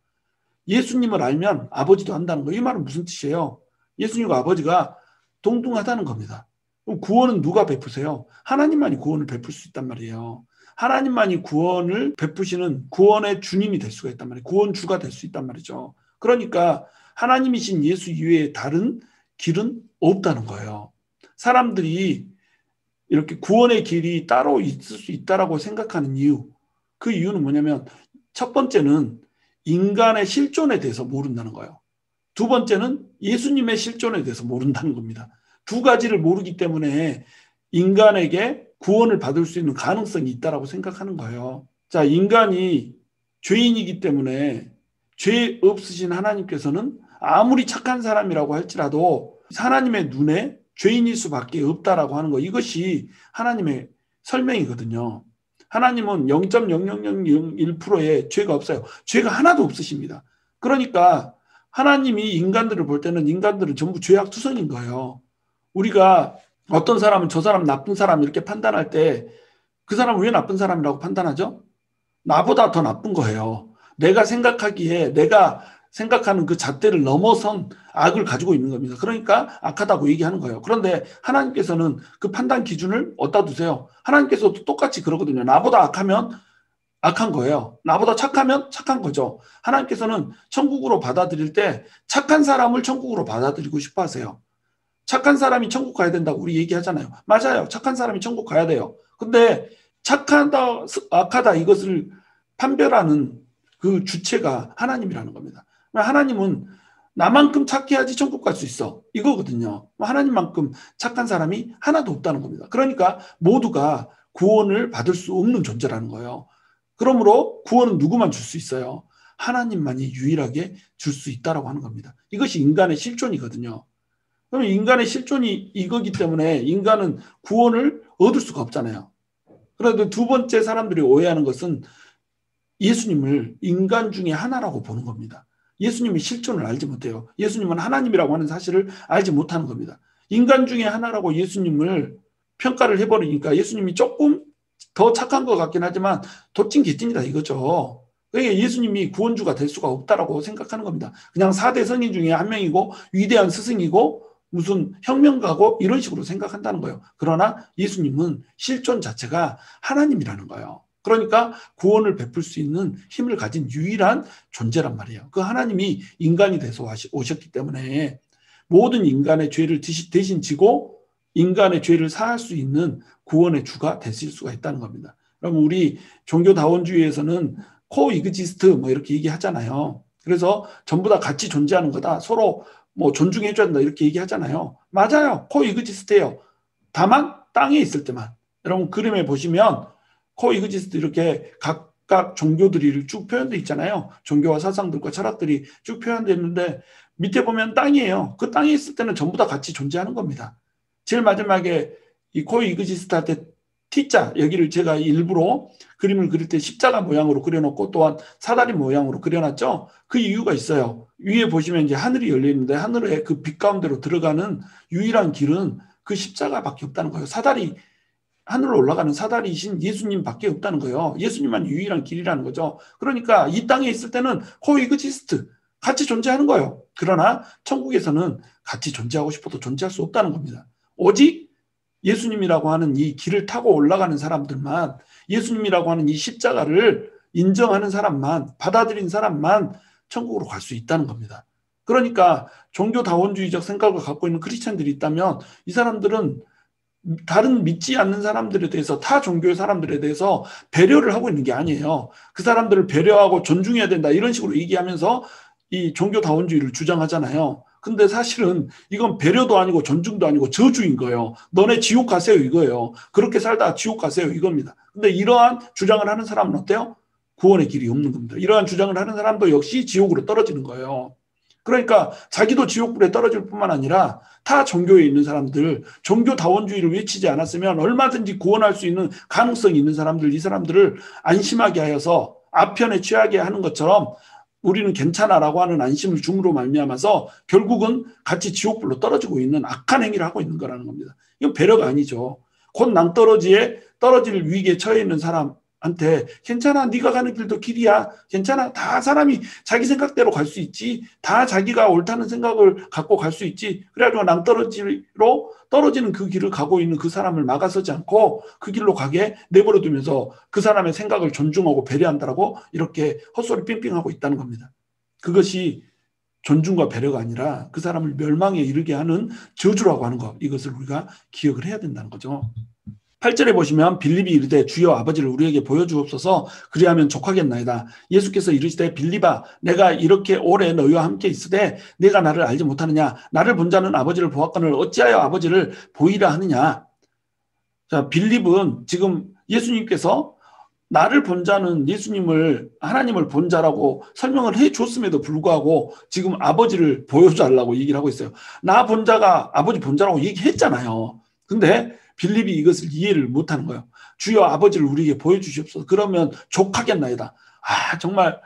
예수님을 알면 아버지도 안다는 거예요. 이 말은 무슨 뜻이에요? 예수님과 아버지가 동등하다는 겁니다. 그럼 구원은 누가 베푸세요? 하나님만이 구원을 베풀 수 있단 말이에요. 하나님만이 구원을 베푸시는 구원의 주님이 될 수가 있단 말이에요. 구원주가 될 수 있단 말이죠. 그러니까 하나님이신 예수 이외에 다른 길은 없다는 거예요. 사람들이 이렇게 구원의 길이 따로 있을 수 있다라고 생각하는 이유, 그 이유는 뭐냐면 첫 번째는 인간의 실존에 대해서 모른다는 거예요. 두 번째는 예수님의 실존에 대해서 모른다는 겁니다. 두 가지를 모르기 때문에 인간에게 구원을 받을 수 있는 가능성이 있다라고 생각하는 거예요. 자, 인간이 죄인이기 때문에 죄 없으신 하나님께서는 아무리 착한 사람이라고 할지라도 하나님의 눈에 죄인일 수밖에 없다라고 하는 거, 이것이 하나님의 설명이거든요. 하나님은 0.0001%의 죄가 없어요. 죄가 하나도 없으십니다. 그러니까 하나님이 인간들을 볼 때는 인간들은 전부 죄악투성인 거예요. 우리가 어떤 사람은 저 사람 나쁜 사람 이렇게 판단할 때 그 사람은 왜 나쁜 사람이라고 판단하죠? 나보다 더 나쁜 거예요. 내가 생각하기에 내가 생각하는 그 잣대를 넘어선 악을 가지고 있는 겁니다. 그러니까 악하다고 얘기하는 거예요. 그런데 하나님께서는 그 판단 기준을 어디다 두세요? 하나님께서도 똑같이 그러거든요. 나보다 악하면 악한 거예요. 나보다 착하면 착한 거죠. 하나님께서는 천국으로 받아들일 때 착한 사람을 천국으로 받아들이고 싶어 하세요. 착한 사람이 천국 가야 된다고 우리 얘기하잖아요. 맞아요. 착한 사람이 천국 가야 돼요. 근데 착하다, 악하다 이것을 판별하는 그 주체가 하나님이라는 겁니다. 하나님은 나만큼 착해야지 천국 갈 수 있어. 이거거든요. 하나님만큼 착한 사람이 하나도 없다는 겁니다. 그러니까 모두가 구원을 받을 수 없는 존재라는 거예요. 그러므로 구원은 누구만 줄 수 있어요? 하나님만이 유일하게 줄 수 있다라고 하는 겁니다. 이것이 인간의 실존이거든요. 그럼 인간의 실존이 이거기 때문에 인간은 구원을 얻을 수가 없잖아요. 그런데 두 번째 사람들이 오해하는 것은 예수님을 인간 중에 하나라고 보는 겁니다. 예수님의 실존을 알지 못해요. 예수님은 하나님이라고 하는 사실을 알지 못하는 겁니다. 인간 중에 하나라고 예수님을 평가를 해버리니까 예수님이 조금 더 착한 것 같긴 하지만 도찐 개찐이다 이거죠. 그러니까 예수님이 구원주가 될 수가 없다라고 생각하는 겁니다. 그냥 4대 성인 중에 한 명이고 위대한 스승이고 무슨 혁명가고 이런 식으로 생각한다는 거예요. 그러나 예수님은 실존 자체가 하나님이라는 거예요. 그러니까 구원을 베풀 수 있는 힘을 가진 유일한 존재란 말이에요. 그 하나님이 인간이 돼서 오셨기 때문에 모든 인간의 죄를 대신 지고 인간의 죄를 사할 수 있는 구원의 주가 되실 수가 있다는 겁니다. 그럼 우리 종교다원주의에서는 코이그지스트 뭐 이렇게 얘기하잖아요. 그래서 전부 다 같이 존재하는 거다. 서로 뭐 존중해줘야 된다 이렇게 얘기하잖아요. 맞아요. 코이그지스트예요. 다만 땅에 있을 때만. 여러분 그림에 보시면 코이그지스트 이렇게 각각 종교들이 쭉 표현되어 있잖아요. 종교와 사상들과 철학들이 쭉 표현되어 있는데 밑에 보면 땅이에요. 그 땅에 있을 때는 전부 다 같이 존재하는 겁니다. 제일 마지막에 이 코이그지스트 할 때 T자 여기를 제가 일부러 그림을 그릴 때 십자가 모양으로 그려놓고 또한 사다리 모양으로 그려놨죠. 그 이유가 있어요. 위에 보시면 이제 하늘이 열려 있는데 하늘의 그 빛 가운데로 들어가는 유일한 길은 그 십자가밖에 없다는 거예요. 사다리 하늘로 올라가는 사다리이신 예수님밖에 없다는 거예요. 예수님만 유일한 길이라는 거죠. 그러니까 이 땅에 있을 때는 코이그지스트 같이 존재하는 거예요. 그러나 천국에서는 같이 존재하고 싶어도 존재할 수 없다는 겁니다. 오직 예수님이라고 하는 이 길을 타고 올라가는 사람들만, 예수님이라고 하는 이 십자가를 인정하는 사람만, 받아들인 사람만 천국으로 갈 수 있다는 겁니다. 그러니까 종교다원주의적 생각을 갖고 있는 크리스찬들이 있다면 이 사람들은 다른 믿지 않는 사람들에 대해서, 타 종교의 사람들에 대해서 배려를 하고 있는 게 아니에요. 그 사람들을 배려하고 존중해야 된다 이런 식으로 얘기하면서 이 종교다원주의를 주장하잖아요. 근데 사실은 이건 배려도 아니고 존중도 아니고 저주인 거예요. 너네 지옥 가세요 이거예요. 그렇게 살다가 지옥 가세요 이겁니다. 근데 이러한 주장을 하는 사람은 어때요? 구원의 길이 없는 겁니다. 이러한 주장을 하는 사람도 역시 지옥으로 떨어지는 거예요. 그러니까 자기도 지옥불에 떨어질 뿐만 아니라 타 종교에 있는 사람들, 종교다원주의를 외치지 않았으면 얼마든지 구원할 수 있는 가능성이 있는 사람들, 이 사람들을 안심하게 하여서 아편에 취하게 하는 것처럼 우리는 괜찮아라고 하는 안심을 줌으로 말미암아서 결국은 같이 지옥불로 떨어지고 있는 악한 행위를 하고 있는 거라는 겁니다. 이건 배려가 아니죠. 곧 낭떠러지에 떨어질 위기에 처해 있는 사람한테 괜찮아, 네가 가는 길도 길이야, 괜찮아, 다 사람이 자기 생각대로 갈 수 있지, 다 자기가 옳다는 생각을 갖고 갈 수 있지, 그래가지고 낭떠러지로 떨어지는 그 길을 가고 있는 그 사람을 막아서지 않고 그 길로 가게 내버려 두면서 그 사람의 생각을 존중하고 배려한다라고 이렇게 헛소리 삥삥하고 있다는 겁니다. 그것이 존중과 배려가 아니라 그 사람을 멸망에 이르게 하는 저주라고 하는 것, 이것을 우리가 기억을 해야 된다는 거죠. 8절에 보시면 빌립이 이르되 주여 아버지를 우리에게 보여주옵소서 그리하면 족하겠나이다. 예수께서 이르시되 빌립아 내가 이렇게 오래 너희와 함께 있으되 내가 나를 알지 못하느냐. 나를 본 자는 아버지를 보았거늘 어찌하여 아버지를 보이라 하느냐. 자, 빌립은 지금 예수님께서 나를 본 자는 예수님을, 하나님을 본 자라고 설명을 해 줬음에도 불구하고 지금 아버지를 보여달라고 얘기를 하고 있어요. 나 본 자가 아버지 본 자라고 얘기했잖아요. 근데 빌립이 이것을 이해를 못하는 거예요. 주여 아버지를 우리에게 보여주시옵소서. 그러면 족하겠나이다. 아, 정말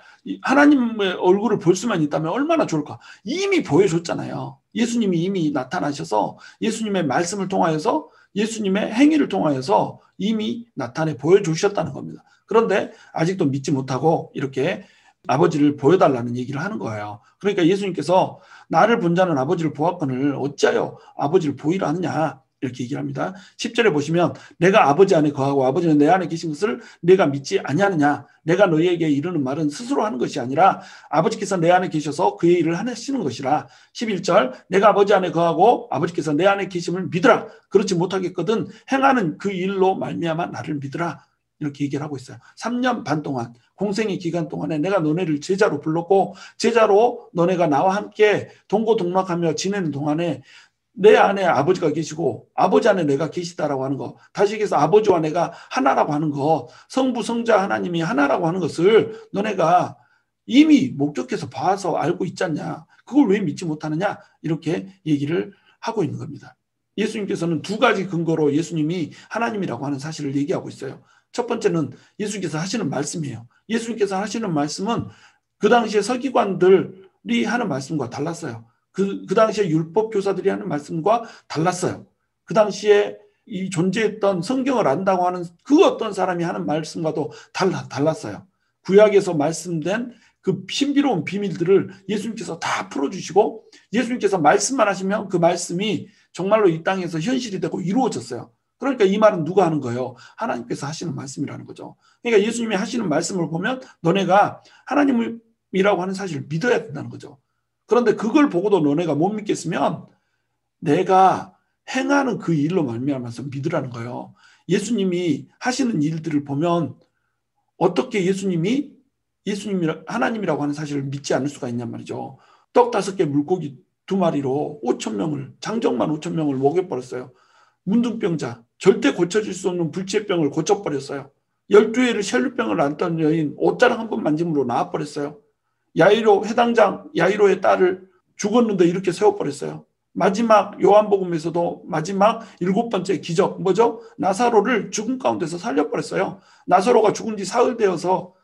하나님의 얼굴을 볼 수만 있다면 얼마나 좋을까. 이미 보여줬잖아요. 예수님이 이미 나타나셔서 예수님의 말씀을 통하여서 예수님의 행위를 통하여서 이미 나타내 보여주셨다는 겁니다. 그런데 아직도 믿지 못하고 이렇게 아버지를 보여달라는 얘기를 하는 거예요. 그러니까 예수님께서 나를 본 자는 아버지를 보았거늘 어찌하여 아버지를 보이라 하느냐 이렇게 얘기를 합니다. 10절에 보시면 내가 아버지 안에 거하고 아버지는 내 안에 계신 것을 내가 믿지 아니하느냐. 내가 너희에게 이르는 말은 스스로 하는 것이 아니라 아버지께서 내 안에 계셔서 그의 일을 하시는 것이라. 11절 내가 아버지 안에 거하고 아버지께서 내 안에 계심을 믿으라. 그렇지 못하겠거든 행하는 그 일로 말미암아 나를 믿으라. 이렇게 얘기를 하고 있어요. 3년 반 동안 공생의 기간 동안에 내가 너네를 제자로 불렀고 제자로 너네가 나와 함께 동고동락하며 지내는 동안에 내 안에 아버지가 계시고 아버지 안에 내가 계시다라고 하는 거, 다시 얘기해서 아버지와 내가 하나라고 하는 거, 성부 성자 하나님이 하나라고 하는 것을 너네가 이미 목격해서 봐서 알고 있지 않냐. 그걸 왜 믿지 못하느냐. 이렇게 얘기를 하고 있는 겁니다. 예수님께서는 두 가지 근거로 예수님이 하나님이라고 하는 사실을 얘기하고 있어요. 첫 번째는 예수님께서 하시는 말씀이에요. 예수님께서 하시는 말씀은 그 당시에 서기관들이 하는 말씀과 달랐어요. 그 당시에 율법 교사들이 하는 말씀과 달랐어요. 그 당시에 이 존재했던 성경을 안다고 하는 그 어떤 사람이 하는 말씀과도 달랐어요. 구약에서 말씀된 그 신비로운 비밀들을 예수님께서 다 풀어주시고 예수님께서 말씀만 하시면 그 말씀이 정말로 이 땅에서 현실이 되고 이루어졌어요. 그러니까 이 말은 누가 하는 거예요? 하나님께서 하시는 말씀이라는 거죠. 그러니까 예수님이 하시는 말씀을 보면 너네가 하나님이라고 하는 사실을 믿어야 된다는 거죠. 그런데 그걸 보고도 너네가 못 믿겠으면 내가 행하는 그 일로 말미암아서 믿으라는 거예요. 예수님이 하시는 일들을 보면 어떻게 예수님이 하나님이라고 하는 사실을 믿지 않을 수가 있냔 말이죠. 떡 5개 물고기 2마리로 5,000명을, 장정만 5,000명을 먹여버렸어요. 문둥병자, 절대 고쳐질 수 없는 불치병을 고쳐버렸어요. 12회를 혈루병을 앓던 여인 옷자락 한 번 만짐으로 나아버렸어요. 야이로 해당장 야이로의 딸을 죽었는데 이렇게 세워버렸어요. 마지막 요한복음에서도 마지막 7번째 기적 뭐죠? 나사로를 죽음 가운데서 살려버렸어요. 나사로가 죽은 지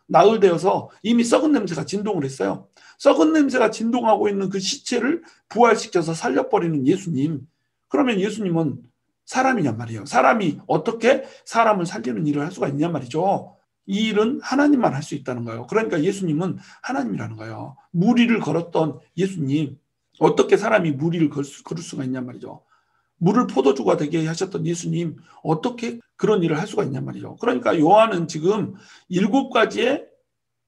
나흘 되어서 이미 썩은 냄새가 진동을 했어요. 썩은 냄새가 진동하고 있는 그 시체를 부활시켜서 살려버리는 예수님. 그러면 예수님은 사람이냔 말이에요. 사람이 어떻게 사람을 살리는 일을 할 수가 있냔 말이죠. 이 일은 하나님만 할 수 있다는 거예요. 그러니까 예수님은 하나님이라는 거예요. 무리를 걸었던 예수님. 어떻게 사람이 무리를 걸을 수가 있냔 말이죠. 물을 포도주가 되게 하셨던 예수님. 어떻게 그런 일을 할 수가 있냔 말이죠. 그러니까 요한은 지금 7가지의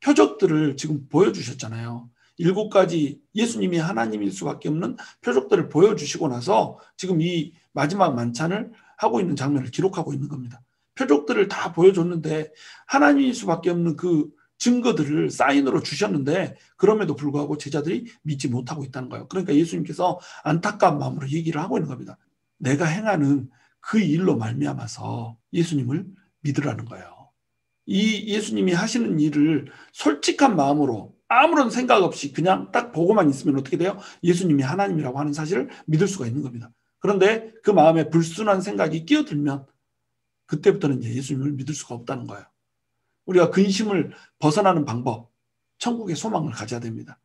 표적들을 지금 보여주셨잖아요. 7가지 예수님이 하나님일 수밖에 없는 표적들을 보여주시고 나서 지금 이 마지막 만찬을 하고 있는 장면을 기록하고 있는 겁니다. 표적들을 다 보여줬는데 하나님일 수밖에 없는 그 증거들을 사인으로 주셨는데 그럼에도 불구하고 제자들이 믿지 못하고 있다는 거예요. 그러니까 예수님께서 안타까운 마음으로 얘기를 하고 있는 겁니다. 내가 행하는 그 일로 말미암아서 예수님을 믿으라는 거예요. 이 예수님이 하시는 일을 솔직한 마음으로 아무런 생각 없이 그냥 딱 보고만 있으면 어떻게 돼요? 예수님이 하나님이라고 하는 사실을 믿을 수가 있는 겁니다. 그런데 그 마음에 불순한 생각이 끼어들면 그때부터는 이제 예수님을 믿을 수가 없다는 거예요. 우리가 근심을 벗어나는 방법, 천국의 소망을 가져야 됩니다.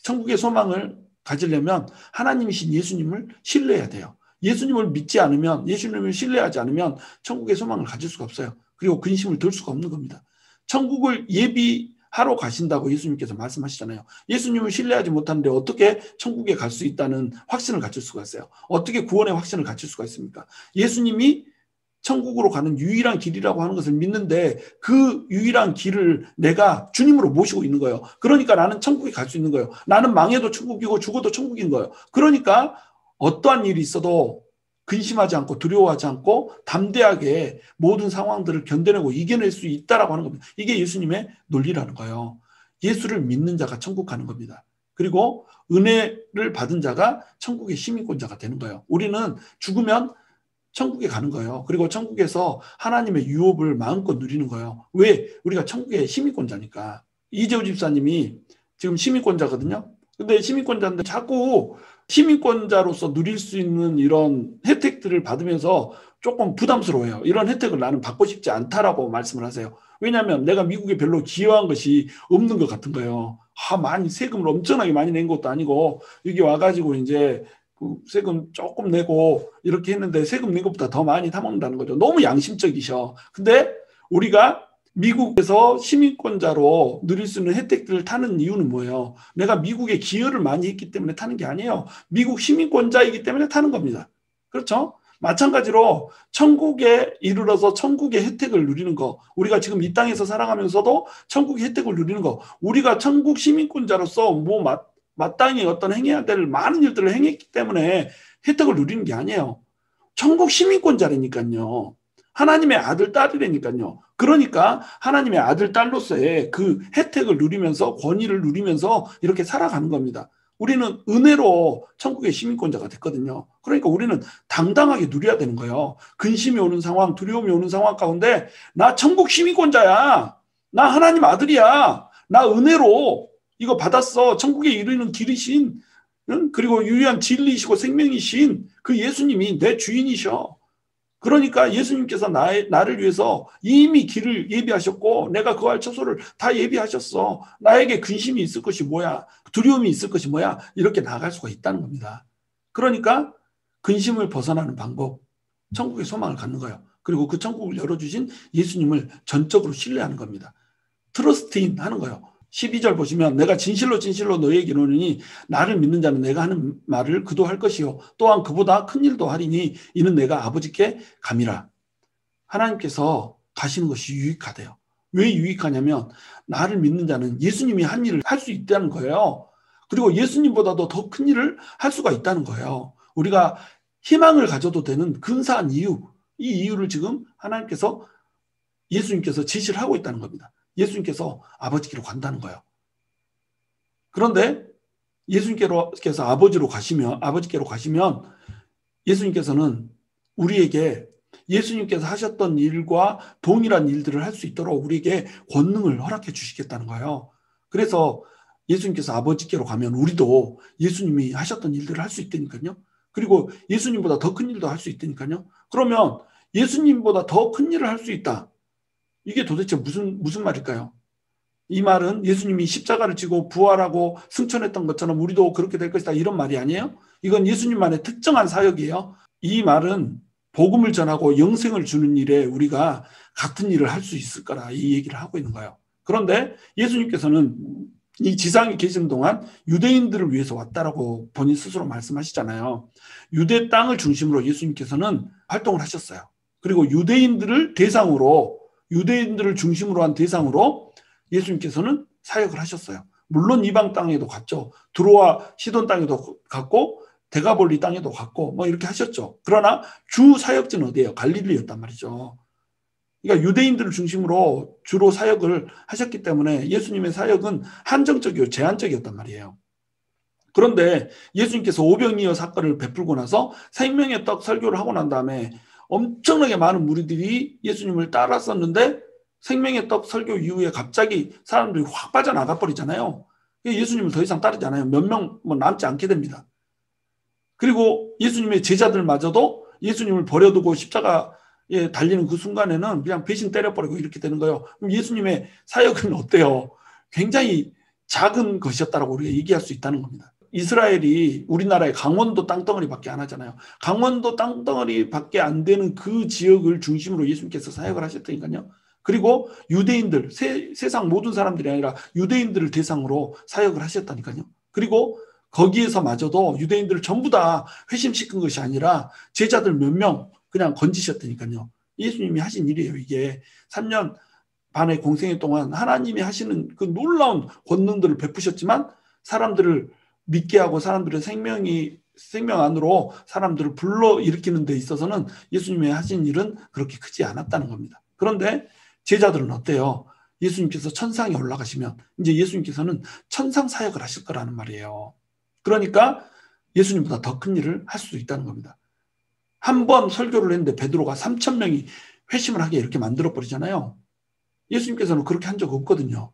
천국의 소망을 가지려면 하나님이신 예수님을 신뢰해야 돼요. 예수님을 믿지 않으면, 예수님을 신뢰하지 않으면 천국의 소망을 가질 수가 없어요. 그리고 근심을 들 수가 없는 겁니다. 천국을 예비하러 가신다고 예수님께서 말씀하시잖아요. 예수님을 신뢰하지 못하는데 어떻게 천국에 갈 수 있다는 확신을 가질 수가 있어요? 어떻게 구원의 확신을 가질 수가 있습니까? 예수님이 천국으로 가는 유일한 길이라고 하는 것을 믿는데 그 유일한 길을 내가 주님으로 모시고 있는 거예요. 그러니까 나는 천국에 갈 수 있는 거예요. 나는 망해도 천국이고 죽어도 천국인 거예요. 그러니까 어떠한 일이 있어도 근심하지 않고 두려워하지 않고 담대하게 모든 상황들을 견뎌내고 이겨낼 수 있다라고 하는 겁니다. 이게 예수님의 논리라는 거예요. 예수를 믿는 자가 천국 가는 겁니다. 그리고 은혜를 받은 자가 천국의 시민권자가 되는 거예요. 우리는 죽으면 천국에 가는 거예요. 그리고 천국에서 하나님의 유업을 마음껏 누리는 거예요. 왜? 우리가 천국의 시민권자니까. 이재호 집사님이 지금 시민권자거든요. 근데 시민권자인데 자꾸 시민권자로서 누릴 수 있는 이런 혜택들을 받으면서 조금 부담스러워요. 이런 혜택을 나는 받고 싶지 않다라고 말씀을 하세요. 왜냐하면 내가 미국에 별로 기여한 것이 없는 것 같은 거예요. 많이 세금을 엄청나게 많이 낸 것도 아니고 여기 와가지고 이제 세금 조금 내고 이렇게 했는데 세금 낸 것보다 더 많이 타먹는다는 거죠. 너무 양심적이셔. 근데 우리가 미국에서 시민권자로 누릴 수 있는 혜택들을 타는 이유는 뭐예요? 내가 미국에 기여를 많이 했기 때문에 타는 게 아니에요. 미국 시민권자이기 때문에 타는 겁니다. 그렇죠? 마찬가지로 천국에 이르러서 천국의 혜택을 누리는 거, 우리가 지금 이 땅에서 살아가면서도 천국의 혜택을 누리는 거, 우리가 천국 시민권자로서 마땅히 어떤 행해야 될 많은 일들을 행했기 때문에 혜택을 누리는 게 아니에요. 천국 시민권자라니까요. 하나님의 아들, 딸이라니까요. 그러니까 하나님의 아들, 딸로서의 그 혜택을 누리면서 권위를 누리면서 이렇게 살아가는 겁니다. 우리는 은혜로 천국의 시민권자가 됐거든요. 그러니까 우리는 당당하게 누려야 되는 거예요. 근심이 오는 상황, 두려움이 오는 상황 가운데 나 천국 시민권자야. 나 하나님 아들이야. 나 은혜로 이거 받았어. 천국에 이르는 길이신, 그리고 유일한 진리이시고 생명이신 그 예수님이 내 주인이셔. 그러니까 예수님께서 나를 위해서 이미 길을 예비하셨고 내가 거할 처소를 다 예비하셨어. 나에게 근심이 있을 것이 뭐야? 두려움이 있을 것이 뭐야? 이렇게 나아갈 수가 있다는 겁니다. 그러니까 근심을 벗어나는 방법, 천국의 소망을 갖는 거예요. 그리고 그 천국을 열어주신 예수님을 전적으로 신뢰하는 겁니다. 트러스트인 하는 거예요. 12절 보시면 내가 진실로 진실로 너희에게 이르노니 나를 믿는 자는 내가 하는 말을 그도 할 것이요 또한 그보다 큰 일도 하리니 이는 내가 아버지께 감이라. 하나님께서 가시는 것이 유익하대요. 왜 유익하냐면 나를 믿는 자는 예수님이 한 일을 할 수 있다는 거예요. 그리고 예수님보다도 더 큰 일을 할 수가 있다는 거예요. 우리가 희망을 가져도 되는 근사한 이유, 이 이유를 지금 하나님께서 예수님께서 제시를 하고 있다는 겁니다. 예수님께서 아버지께로 간다는 거예요. 그런데 예수님께서 아버지께로 가시면 예수님께서는 우리에게 예수님께서 하셨던 일과 동일한 일들을 할 수 있도록 우리에게 권능을 허락해 주시겠다는 거예요. 그래서 예수님께서 아버지께로 가면 우리도 예수님이 하셨던 일들을 할 수 있다니까요. 그리고 예수님보다 더 큰 일도 할 수 있다니까요. 그러면 예수님보다 더 큰 일을 할 수 있다. 이게 도대체 무슨 말일까요? 이 말은 예수님이 십자가를 지고 부활하고 승천했던 것처럼 우리도 그렇게 될 것이다. 이런 말이 아니에요. 이건 예수님만의 특정한 사역이에요. 이 말은 복음을 전하고 영생을 주는 일에 우리가 같은 일을 할 수 있을 거라 이 얘기를 하고 있는 거예요. 그런데 예수님께서는 이 지상에 계시는 동안 유대인들을 위해서 왔다라고 본인 스스로 말씀하시잖아요. 유대 땅을 중심으로 예수님께서는 활동을 하셨어요. 그리고 유대인들을 중심으로 한 대상으로 예수님께서는 사역을 하셨어요. 물론 이방 땅에도 갔죠. 두로와 시돈 땅에도 갔고 데가볼리 땅에도 갔고 뭐 이렇게 하셨죠. 그러나 주 사역지는 어디예요? 갈릴리였단 말이죠. 그러니까 유대인들을 중심으로 주로 사역을 하셨기 때문에 예수님의 사역은 한정적이고 제한적이었단 말이에요. 그런데 예수님께서 오병이어 사건을 베풀고 나서 생명의 떡 설교를 하고 난 다음에 엄청나게 많은 무리들이 예수님을 따랐었는데 생명의 떡 설교 이후에 갑자기 사람들이 확 빠져나가 버리잖아요. 예수님을 더 이상 따르지 않아요. 몇 명 남지 않게 됩니다. 그리고 예수님의 제자들마저도 예수님을 버려두고 십자가에 달리는 그 순간에는 그냥 배신 때려버리고 이렇게 되는 거예요. 그럼 예수님의 사역은 어때요? 굉장히 작은 것이었다라고 우리가 얘기할 수 있다는 겁니다. 이스라엘이 우리나라의 강원도 땅덩어리밖에 안 하잖아요. 강원도 땅덩어리밖에 안 되는 그 지역을 중심으로 예수님께서 사역을 하셨다니까요. 그리고 유대인들, 세상 모든 사람들이 아니라 유대인들을 대상으로 사역을 하셨다니까요. 그리고 거기에서마저도 유대인들을 전부 다 회심시킨 것이 아니라 제자들 몇 명 그냥 건지셨다니까요. 예수님이 하신 일이에요. 이게 3년 반의 공생애 동안 하나님이 하시는 그 놀라운 권능들을 베푸셨지만 사람들을 믿게 하고 사람들의 생명 안으로 사람들을 불러일으키는 데 있어서는 예수님이 하신 일은 그렇게 크지 않았다는 겁니다. 그런데 제자들은 어때요? 예수님께서 천상에 올라가시면 이제 예수님께서는 천상 사역을 하실 거라는 말이에요. 그러니까 예수님보다 더 큰 일을 할 수도 있다는 겁니다. 한 번 설교를 했는데 베드로가 3,000명이 회심을 하게 이렇게 만들어버리잖아요. 예수님께서는 그렇게 한 적 없거든요.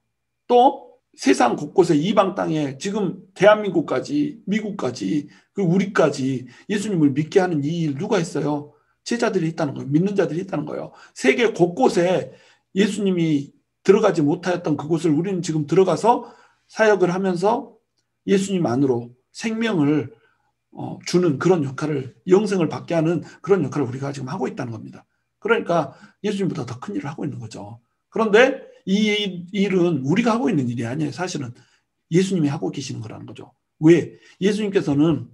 또 세상 곳곳에 이방 땅에 지금 대한민국까지 미국까지 그리고 우리까지 예수님을 믿게 하는 이 일 누가 했어요? 제자들이 했다는 거예요. 믿는 자들이 했다는 거예요. 세계 곳곳에 예수님이 들어가지 못하였던 그곳을 우리는 지금 들어가서 사역을 하면서 예수님 안으로 생명을 주는 그런 역할을, 영생을 받게 하는 그런 역할을 우리가 지금 하고 있다는 겁니다. 그러니까 예수님보다 더 큰 일을 하고 있는 거죠. 그런데 이 일은 우리가 하고 있는 일이 아니에요. 사실은 예수님이 하고 계시는 거라는 거죠. 왜? 예수님께서는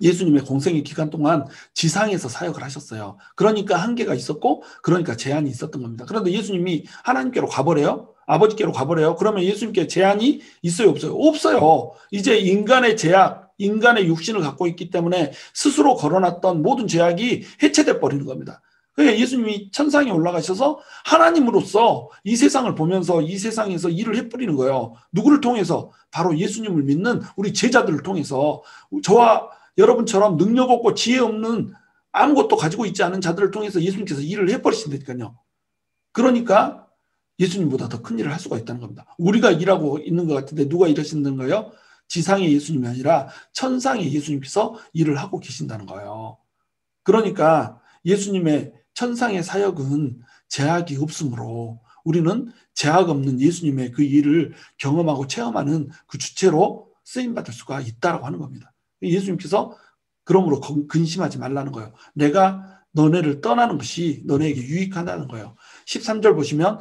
예수님의 공생의 기간 동안 지상에서 사역을 하셨어요. 그러니까 한계가 있었고 그러니까 제한이 있었던 겁니다. 그런데 예수님이 하나님께로 가버려요? 아버지께로 가버려요? 그러면 예수님께 제한이 있어요? 없어요? 없어요. 이제 인간의 제약, 인간의 육신을 갖고 있기 때문에 스스로 걸어놨던 모든 제약이 해체돼 버리는 겁니다. 그러니까 예수님이 천상에 올라가셔서 하나님으로서 이 세상을 보면서 이 세상에서 일을 해버리는 거예요. 누구를 통해서? 바로 예수님을 믿는 우리 제자들을 통해서, 저와 여러분처럼 능력 없고 지혜 없는 아무것도 가지고 있지 않은 자들을 통해서 예수님께서 일을 해버리신다니까요. 그러니까 예수님보다 더 큰 일을 할 수가 있다는 겁니다. 우리가 일하고 있는 것 같은데 누가 일하시는 거예요? 지상의 예수님이 아니라 천상의 예수님께서 일을 하고 계신다는 거예요. 그러니까 예수님의 천상의 사역은 제약이 없으므로 우리는 제약 없는 예수님의 그 일을 경험하고 체험하는 그 주체로 쓰임받을 수가 있다고 하는 겁니다. 예수님께서 그러므로 근심하지 말라는 거예요. 내가 너네를 떠나는 것이 너네에게 유익하다는 거예요. 13절 보시면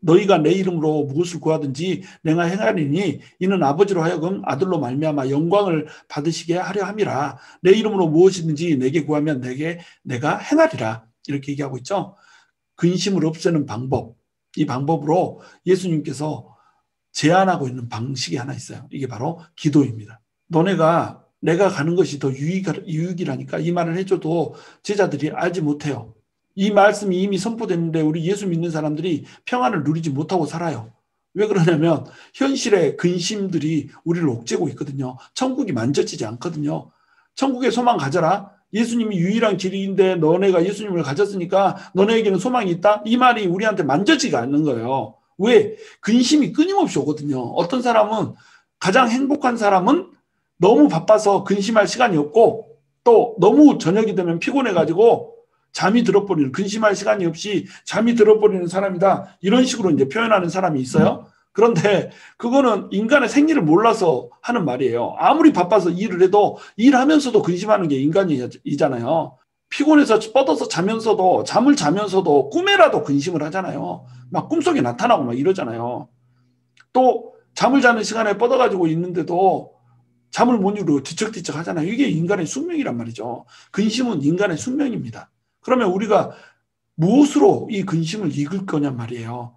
너희가 내 이름으로 무엇을 구하든지 내가 행하리니 이는 아버지로 하여금 아들로 말미암아 영광을 받으시게 하려 함이라. 내 이름으로 무엇이든지 내게 구하면 내가 행하리라. 이렇게 얘기하고 있죠. 근심을 없애는 방법, 이 방법으로 예수님께서 제안하고 있는 방식이 하나 있어요. 이게 바로 기도입니다. 내가 가는 것이 더 유익이라니까 이 말을 해줘도 제자들이 알지 못해요. 이 말씀이 이미 선포됐는데 우리 예수 믿는 사람들이 평안을 누리지 못하고 살아요. 왜 그러냐면 현실의 근심들이 우리를 옥죄고 있거든요. 천국이 만져지지 않거든요. 천국에 소망 가져라. 예수님이 유일한 길인데 너네가 예수님을 가졌으니까 너네에게는 소망이 있다. 이 말이 우리한테 만져지가 않는 거예요. 왜? 근심이 끊임없이 오거든요. 어떤 사람은, 가장 행복한 사람은 너무 바빠서 근심할 시간이 없고 또 너무 저녁이 되면 피곤해가지고 잠이 들어버리는, 근심할 시간이 없이 잠이 들어버리는 사람이다. 이런 식으로 이제 표현하는 사람이 있어요. 그런데 그거는 인간의 생리를 몰라서 하는 말이에요. 아무리 바빠서 일을 해도 일하면서도 근심하는 게 인간이잖아요. 피곤해서 뻗어서 잠을 자면서도 꿈에라도 근심을 하잖아요. 막 꿈속에 나타나고 막 이러잖아요. 또 잠을 자는 시간에 뻗어가지고 있는데도 잠을 못 이루고 뒤척뒤척 하잖아요. 이게 인간의 숙명이란 말이죠. 근심은 인간의 숙명입니다. 그러면 우리가 무엇으로 이 근심을 이길 거냐 말이에요.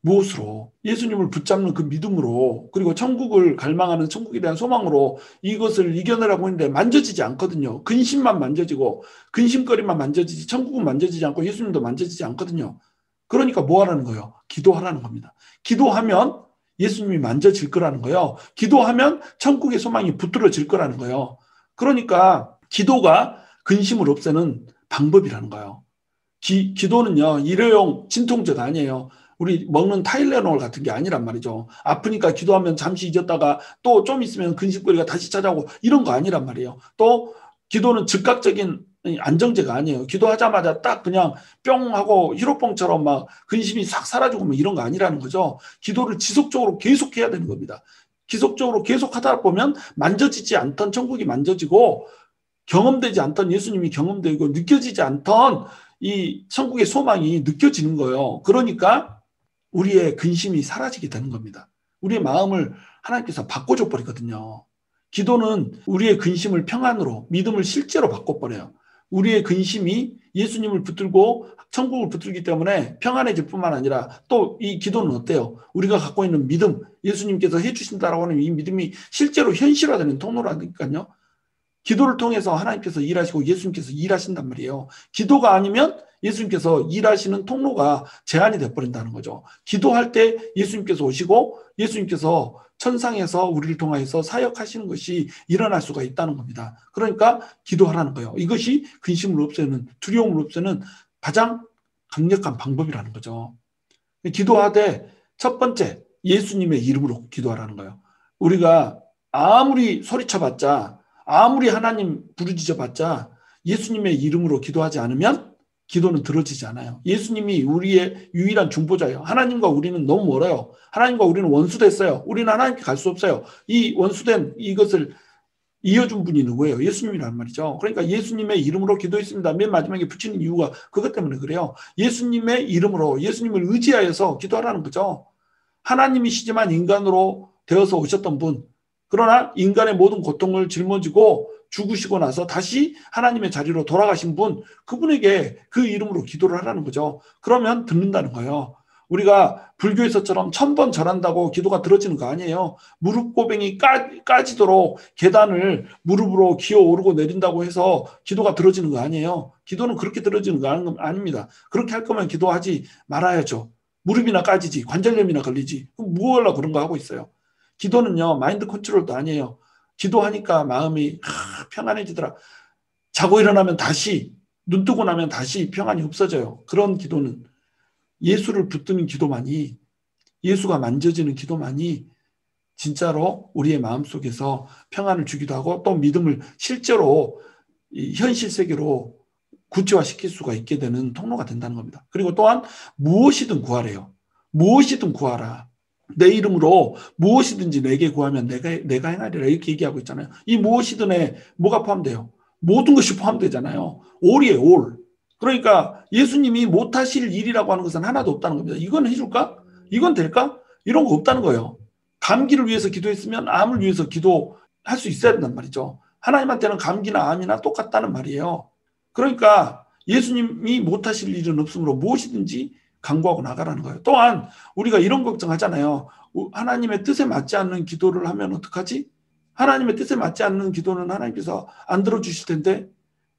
무엇으로? 예수님을 붙잡는 그 믿음으로, 그리고 천국을 갈망하는 천국에 대한 소망으로 이것을 이겨내라고 했는데 만져지지 않거든요. 근심만 만져지고 근심거리만 만져지지 천국은 만져지지 않고 예수님도 만져지지 않거든요. 그러니까 뭐 하라는 거예요? 기도하라는 겁니다. 기도하면 예수님이 만져질 거라는 거예요. 기도하면 천국의 소망이 붙들어질 거라는 거예요. 그러니까 기도가 근심을 없애는 방법이라는 거예요. 기도는요, 일회용 진통제가 아니에요. 우리 먹는 타일레놀 같은 게 아니란 말이죠. 아프니까 기도하면 잠시 잊었다가 또 좀 있으면 근심거리가 다시 찾아오고 이런 거 아니란 말이에요. 또 기도는 즉각적인 안정제가 아니에요. 기도하자마자 딱 그냥 뿅 하고 히로뽕처럼 막 근심이 싹 사라지고 뭐 이런 거 아니라는 거죠. 기도를 지속적으로 계속해야 되는 겁니다. 지속적으로 계속하다 보면 만져지지 않던 천국이 만져지고 경험되지 않던 예수님이 경험되고 느껴지지 않던 이 천국의 소망이 느껴지는 거예요. 그러니까 우리의 근심이 사라지게 되는 겁니다. 우리의 마음을 하나님께서 바꿔줘 버리거든요. 기도는 우리의 근심을 평안으로, 믿음을 실제로 바꿔버려요. 우리의 근심이 예수님을 붙들고 천국을 붙들기 때문에 평안해질 뿐만 아니라 또 이 기도는 어때요? 우리가 갖고 있는 믿음, 예수님께서 해주신다라고 하는 이 믿음이 실제로 현실화되는 통로라니까요. 기도를 통해서 하나님께서 일하시고 예수님께서 일하신단 말이에요. 기도가 아니면 예수님께서 일하시는 통로가 제한이 돼버린다는 거죠. 기도할 때 예수님께서 오시고 예수님께서 천상에서 우리를 통하여서 사역하시는 것이 일어날 수가 있다는 겁니다. 그러니까 기도하라는 거예요. 이것이 근심을 없애는, 두려움을 없애는 가장 강력한 방법이라는 거죠. 기도하되 첫 번째, 예수님의 이름으로 기도하라는 거예요. 우리가 아무리 소리쳐봤자, 아무리 하나님 부르짖어봤자 예수님의 이름으로 기도하지 않으면 기도는 들어지지 않아요. 예수님이 우리의 유일한 중보자예요. 하나님과 우리는 너무 멀어요. 하나님과 우리는 원수됐어요. 우리는 하나님께 갈 수 없어요. 이 원수된 이것을 이어준 분이 누구예요? 예수님이란 말이죠. 그러니까 예수님의 이름으로 기도했습니다. 맨 마지막에 붙이는 이유가 그것 때문에 그래요. 예수님의 이름으로, 예수님을 의지하여서 기도하라는 거죠. 하나님이시지만 인간으로 되어서 오셨던 분, 그러나 인간의 모든 고통을 짊어지고 죽으시고 나서 다시 하나님의 자리로 돌아가신 분, 그분에게 그 이름으로 기도를 하라는 거죠. 그러면 듣는다는 거예요. 우리가 불교에서처럼 1000번 절한다고 기도가 들어지는 거 아니에요. 무릎 고뱅이 까지도록 계단을 무릎으로 기어 오르고 내린다고 해서 기도가 들어지는 거 아니에요. 기도는 그렇게 들어지는 거 아닙니다. 그렇게 할 거면 기도하지 말아야죠. 무릎이나 까지지, 관절염이나 걸리지. 뭐 하려고 그런 거 하고 있어요. 기도는요, 마인드 컨트롤도 아니에요. 기도하니까 마음이 평안해지더라. 자고 일어나면 다시, 눈 뜨고 나면 다시 평안이 없어져요. 그런 기도는 예수를 붙드는 기도만이, 예수가 만져지는 기도만이 진짜로 우리의 마음속에서 평안을 주기도 하고 또 믿음을 실제로 현실 세계로 구체화시킬 수가 있게 되는 통로가 된다는 겁니다. 그리고 또한 무엇이든 구하래요. 무엇이든 구하라. 내 이름으로 무엇이든지 내게 구하면 내가 행하리라, 이렇게 얘기하고 있잖아요. 이 무엇이든에 뭐가 포함돼요? 모든 것이 포함되잖아요. all이에요, all. 그러니까 예수님이 못하실 일이라고 하는 것은 하나도 없다는 겁니다. 이건 해줄까? 이건 될까? 이런 거 없다는 거예요. 감기를 위해서 기도했으면 암을 위해서 기도할 수 있어야 된단 말이죠. 하나님한테는 감기나 암이나 똑같다는 말이에요. 그러니까 예수님이 못하실 일은 없으므로 무엇이든지 간구하고 나가라는 거예요. 또한 우리가 이런 걱정하잖아요. 하나님의 뜻에 맞지 않는 기도를 하면 어떡하지? 하나님의 뜻에 맞지 않는 기도는 하나님께서 안 들어주실 텐데,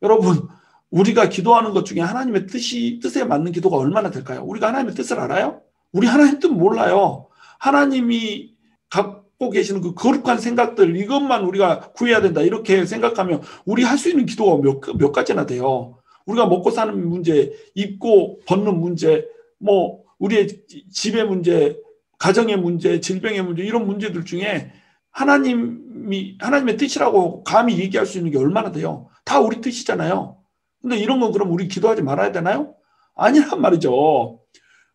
여러분, 우리가 기도하는 것 중에 하나님의 뜻에 맞는 기도가 얼마나 될까요? 우리가 하나님의 뜻을 알아요? 우리 하나님 뜻 몰라요. 하나님이 갖고 계시는 그 거룩한 생각들, 이것만 우리가 구해야 된다, 이렇게 생각하면 우리 할 수 있는 기도가 몇 가지나 돼요. 우리가 먹고 사는 문제, 입고 벗는 문제, 뭐 우리의 집의 문제, 가정의 문제, 질병의 문제, 이런 문제들 중에 하나님의 뜻이라고 감히 얘기할 수 있는 게 얼마나 돼요? 다 우리 뜻이잖아요. 근데 이런 건 그럼 우리 기도하지 말아야 되나요? 아니란 말이죠.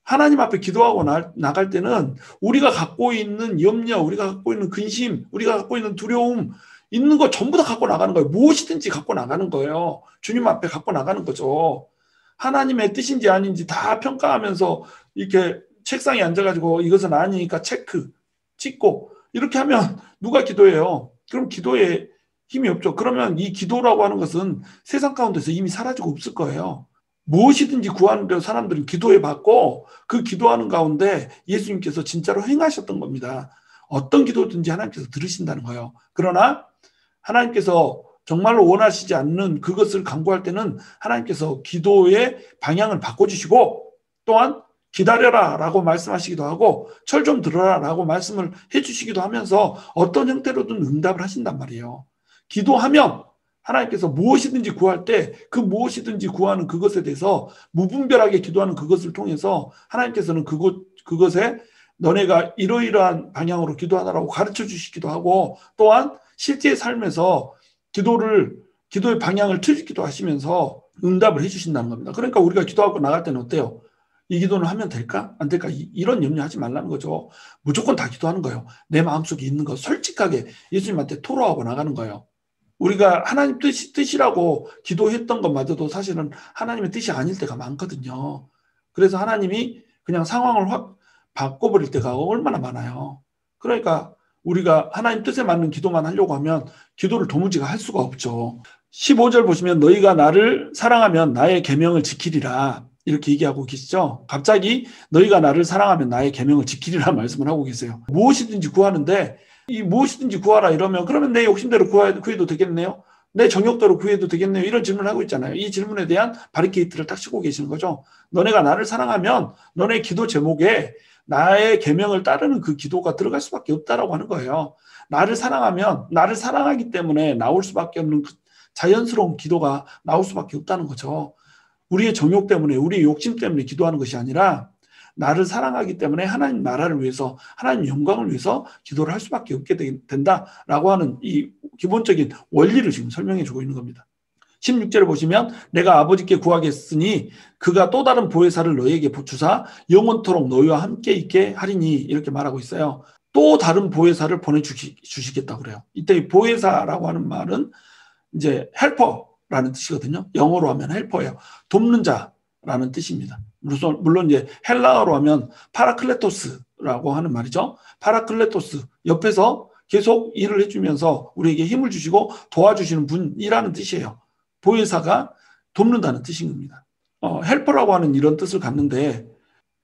하나님 앞에 기도하고 나갈 때는 우리가 갖고 있는 염려, 우리가 갖고 있는 근심, 우리가 갖고 있는 두려움, 있는 거 전부 다 갖고 나가는 거예요. 무엇이든지 갖고 나가는 거예요. 주님 앞에 갖고 나가는 거죠. 하나님의 뜻인지 아닌지 다 평가하면서 이렇게 책상에 앉아가지고 이것은 아니니까 체크 찍고 이렇게 하면 누가 기도해요? 그럼 기도에 힘이 없죠. 그러면 이 기도라고 하는 것은 세상 가운데서 이미 사라지고 없을 거예요. 무엇이든지 구하는 대로 사람들은 기도해 받고 그 기도하는 가운데 예수님께서 진짜로 행하셨던 겁니다. 어떤 기도든지 하나님께서 들으신다는 거예요. 그러나 하나님께서 정말로 원하시지 않는 그것을 간구할 때는 하나님께서 기도의 방향을 바꿔주시고, 또한 기다려라 라고 말씀하시기도 하고 철 좀 들어라 라고 말씀을 해주시기도 하면서 어떤 형태로든 응답을 하신단 말이에요. 기도하면 하나님께서 무엇이든지 구할 때 그 무엇이든지 구하는 그것에 대해서 무분별하게 기도하는 그것을 통해서 하나님께서는 그것에 너네가 이러이러한 방향으로 기도하라고 가르쳐 주시기도 하고, 또한 실제 삶에서 기도의 방향을 틀기도 하시면서 응답을 해주신다는 겁니다. 그러니까 우리가 기도하고 나갈 때는 어때요? 이 기도는 하면 될까? 안 될까? 이런 염려하지 말라는 거죠. 무조건 다 기도하는 거예요. 내 마음속에 있는 거 솔직하게 예수님한테 토로하고 나가는 거예요. 우리가 하나님 뜻이라고 기도했던 것마저도 사실은 하나님의 뜻이 아닐 때가 많거든요. 그래서 하나님이 그냥 상황을 확 바꿔버릴 때가 얼마나 많아요. 그러니까 우리가 하나님 뜻에 맞는 기도만 하려고 하면 기도를 도무지가 할 수가 없죠. 15절 보시면 너희가 나를 사랑하면 나의 계명을 지키리라 이렇게 얘기하고 계시죠. 갑자기 너희가 나를 사랑하면 나의 계명을 지키리라 말씀을 하고 계세요. 무엇이든지 구하는데 이 무엇이든지 구하라 이러면 그러면 내 욕심대로 구해도 되겠네요. 내 정욕대로 구해도 되겠네요. 이런 질문을 하고 있잖아요. 이 질문에 대한 바리케이트를 딱 치고 계시는 거죠. 너네가 나를 사랑하면 너네 기도 제목에 나의 계명을 따르는 그 기도가 들어갈 수밖에 없다라고 하는 거예요. 나를 사랑하면 나를 사랑하기 때문에 나올 수밖에 없는 그 자연스러운 기도가 나올 수밖에 없다는 거죠. 우리의 정욕 때문에 우리의 욕심 때문에 기도하는 것이 아니라 나를 사랑하기 때문에 하나님 나라를 위해서 하나님 영광을 위해서 기도를 할 수밖에 없게 된다라고 하는 이 기본적인 원리를 지금 설명해 주고 있는 겁니다. 16절에 보시면 내가 아버지께 구하겠으니 그가 또 다른 보혜사를 너희에게 주사 영원토록 너희와 함께 있게 하리니 이렇게 말하고 있어요. 또 다른 보혜사를 보내주시겠다고 그래요. 이때 이 보혜사라고 하는 말은 이제 헬퍼라는 뜻이거든요. 영어로 하면 헬퍼예요. 돕는 자라는 뜻입니다. 물론 이제 헬라어로 하면 파라클레토스라고 하는 말이죠. 파라클레토스, 옆에서 계속 일을 해주면서 우리에게 힘을 주시고 도와주시는 분이라는 뜻이에요. 보혜사가 돕는다는 뜻인 겁니다. 헬퍼라고 하는 이런 뜻을 갖는데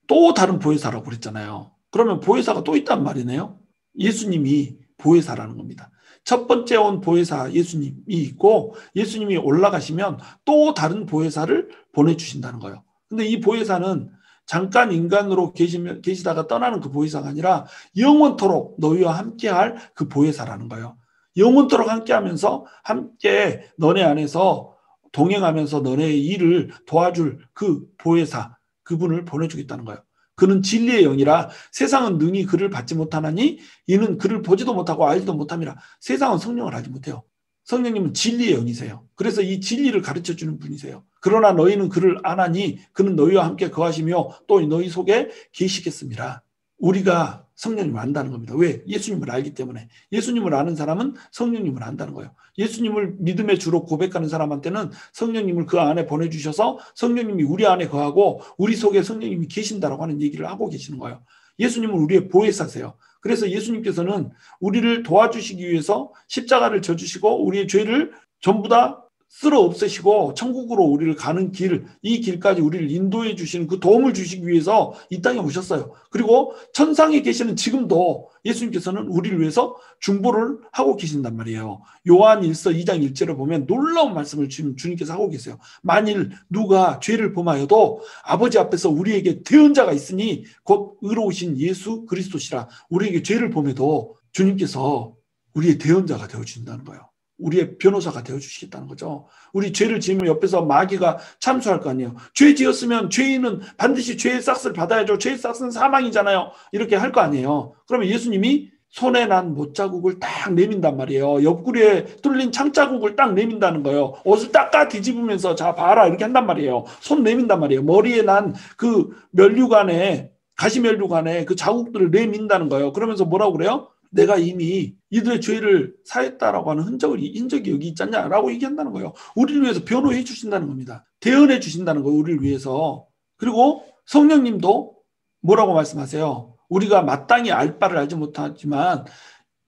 또 다른 보혜사라고 그랬잖아요. 그러면 보혜사가 또 있단 말이네요. 예수님이 보혜사라는 겁니다. 첫 번째 온 보혜사 예수님이 있고 예수님이 올라가시면 또 다른 보혜사를 보내주신다는 거예요. 근데 이 보혜사는 잠깐 인간으로 계시다가 떠나는 그 보혜사가 아니라 영원토록 너희와 함께할 그 보혜사라는 거예요. 영원토록 함께하면서 함께 너네 안에서 동행하면서 너네의 일을 도와줄 그 보혜사, 그분을 보내주겠다는 거예요. 그는 진리의 영이라 세상은 능히 그를 받지 못하나니 이는 그를 보지도 못하고 알지도 못함이라. 세상은 성령을 알지 못해요. 성령님은 진리의 영이세요. 그래서 이 진리를 가르쳐주는 분이세요. 그러나 너희는 그를 아나니 그는 너희와 함께 거하시며 또 너희 속에 계시겠습니다. 우리가 성령님을 안다는 겁니다. 왜? 예수님을 알기 때문에. 예수님을 아는 사람은 성령님을 안다는 거예요. 예수님을 믿음의 주로 고백하는 사람한테는 성령님을 그 안에 보내주셔서 성령님이 우리 안에 거하고 우리 속에 성령님이 계신다라고 하는 얘기를 하고 계시는 거예요. 예수님은 우리의 보혜사세요. 그래서 예수님께서는 우리를 도와주시기 위해서 십자가를 져주시고 우리의 죄를 전부 다 쓸어 없애시고 천국으로 우리를 가는 길, 이 길까지 우리를 인도해 주시는 그 도움을 주시기 위해서 이 땅에 오셨어요. 그리고 천상에 계시는 지금도 예수님께서는 우리를 위해서 중보를 하고 계신단 말이에요. 요한 1서 2장 1절을 보면 놀라운 말씀을 주님께서 하고 계세요. 만일 누가 죄를 범하여도 아버지 앞에서 우리에게 대언자가 있으니 곧 의로우신 예수 그리스도시라. 우리에게 죄를 범해도 주님께서 우리의 대언자가 되어주신다는 거예요. 우리의 변호사가 되어주시겠다는 거죠. 우리 죄를 지으면 옆에서 마귀가 참수할 거 아니에요. 죄 지었으면 죄인은 반드시 죄의 싹스를 받아야죠. 죄의 싹스는 사망이잖아요. 이렇게 할 거 아니에요. 그러면 예수님이 손에 난 못자국을 딱 내민단 말이에요. 옆구리에 뚫린 창자국을 딱 내민다는 거예요. 옷을 닦아 뒤집으면서 자 봐라 이렇게 한단 말이에요. 손 내민단 말이에요. 머리에 난 그 면류관에 가시면류관에 그 자국들을 내민다는 거예요. 그러면서 뭐라고 그래요? 내가 이미 이들의 죄를 사했다라고 하는 흔적이 여기 있지 않냐라고 얘기한다는 거예요. 우리를 위해서 변호해 주신다는 겁니다. 대언해 주신다는 거예요. 우리를 위해서. 그리고 성령님도 뭐라고 말씀하세요? 우리가 마땅히 알 바를 알지 못하지만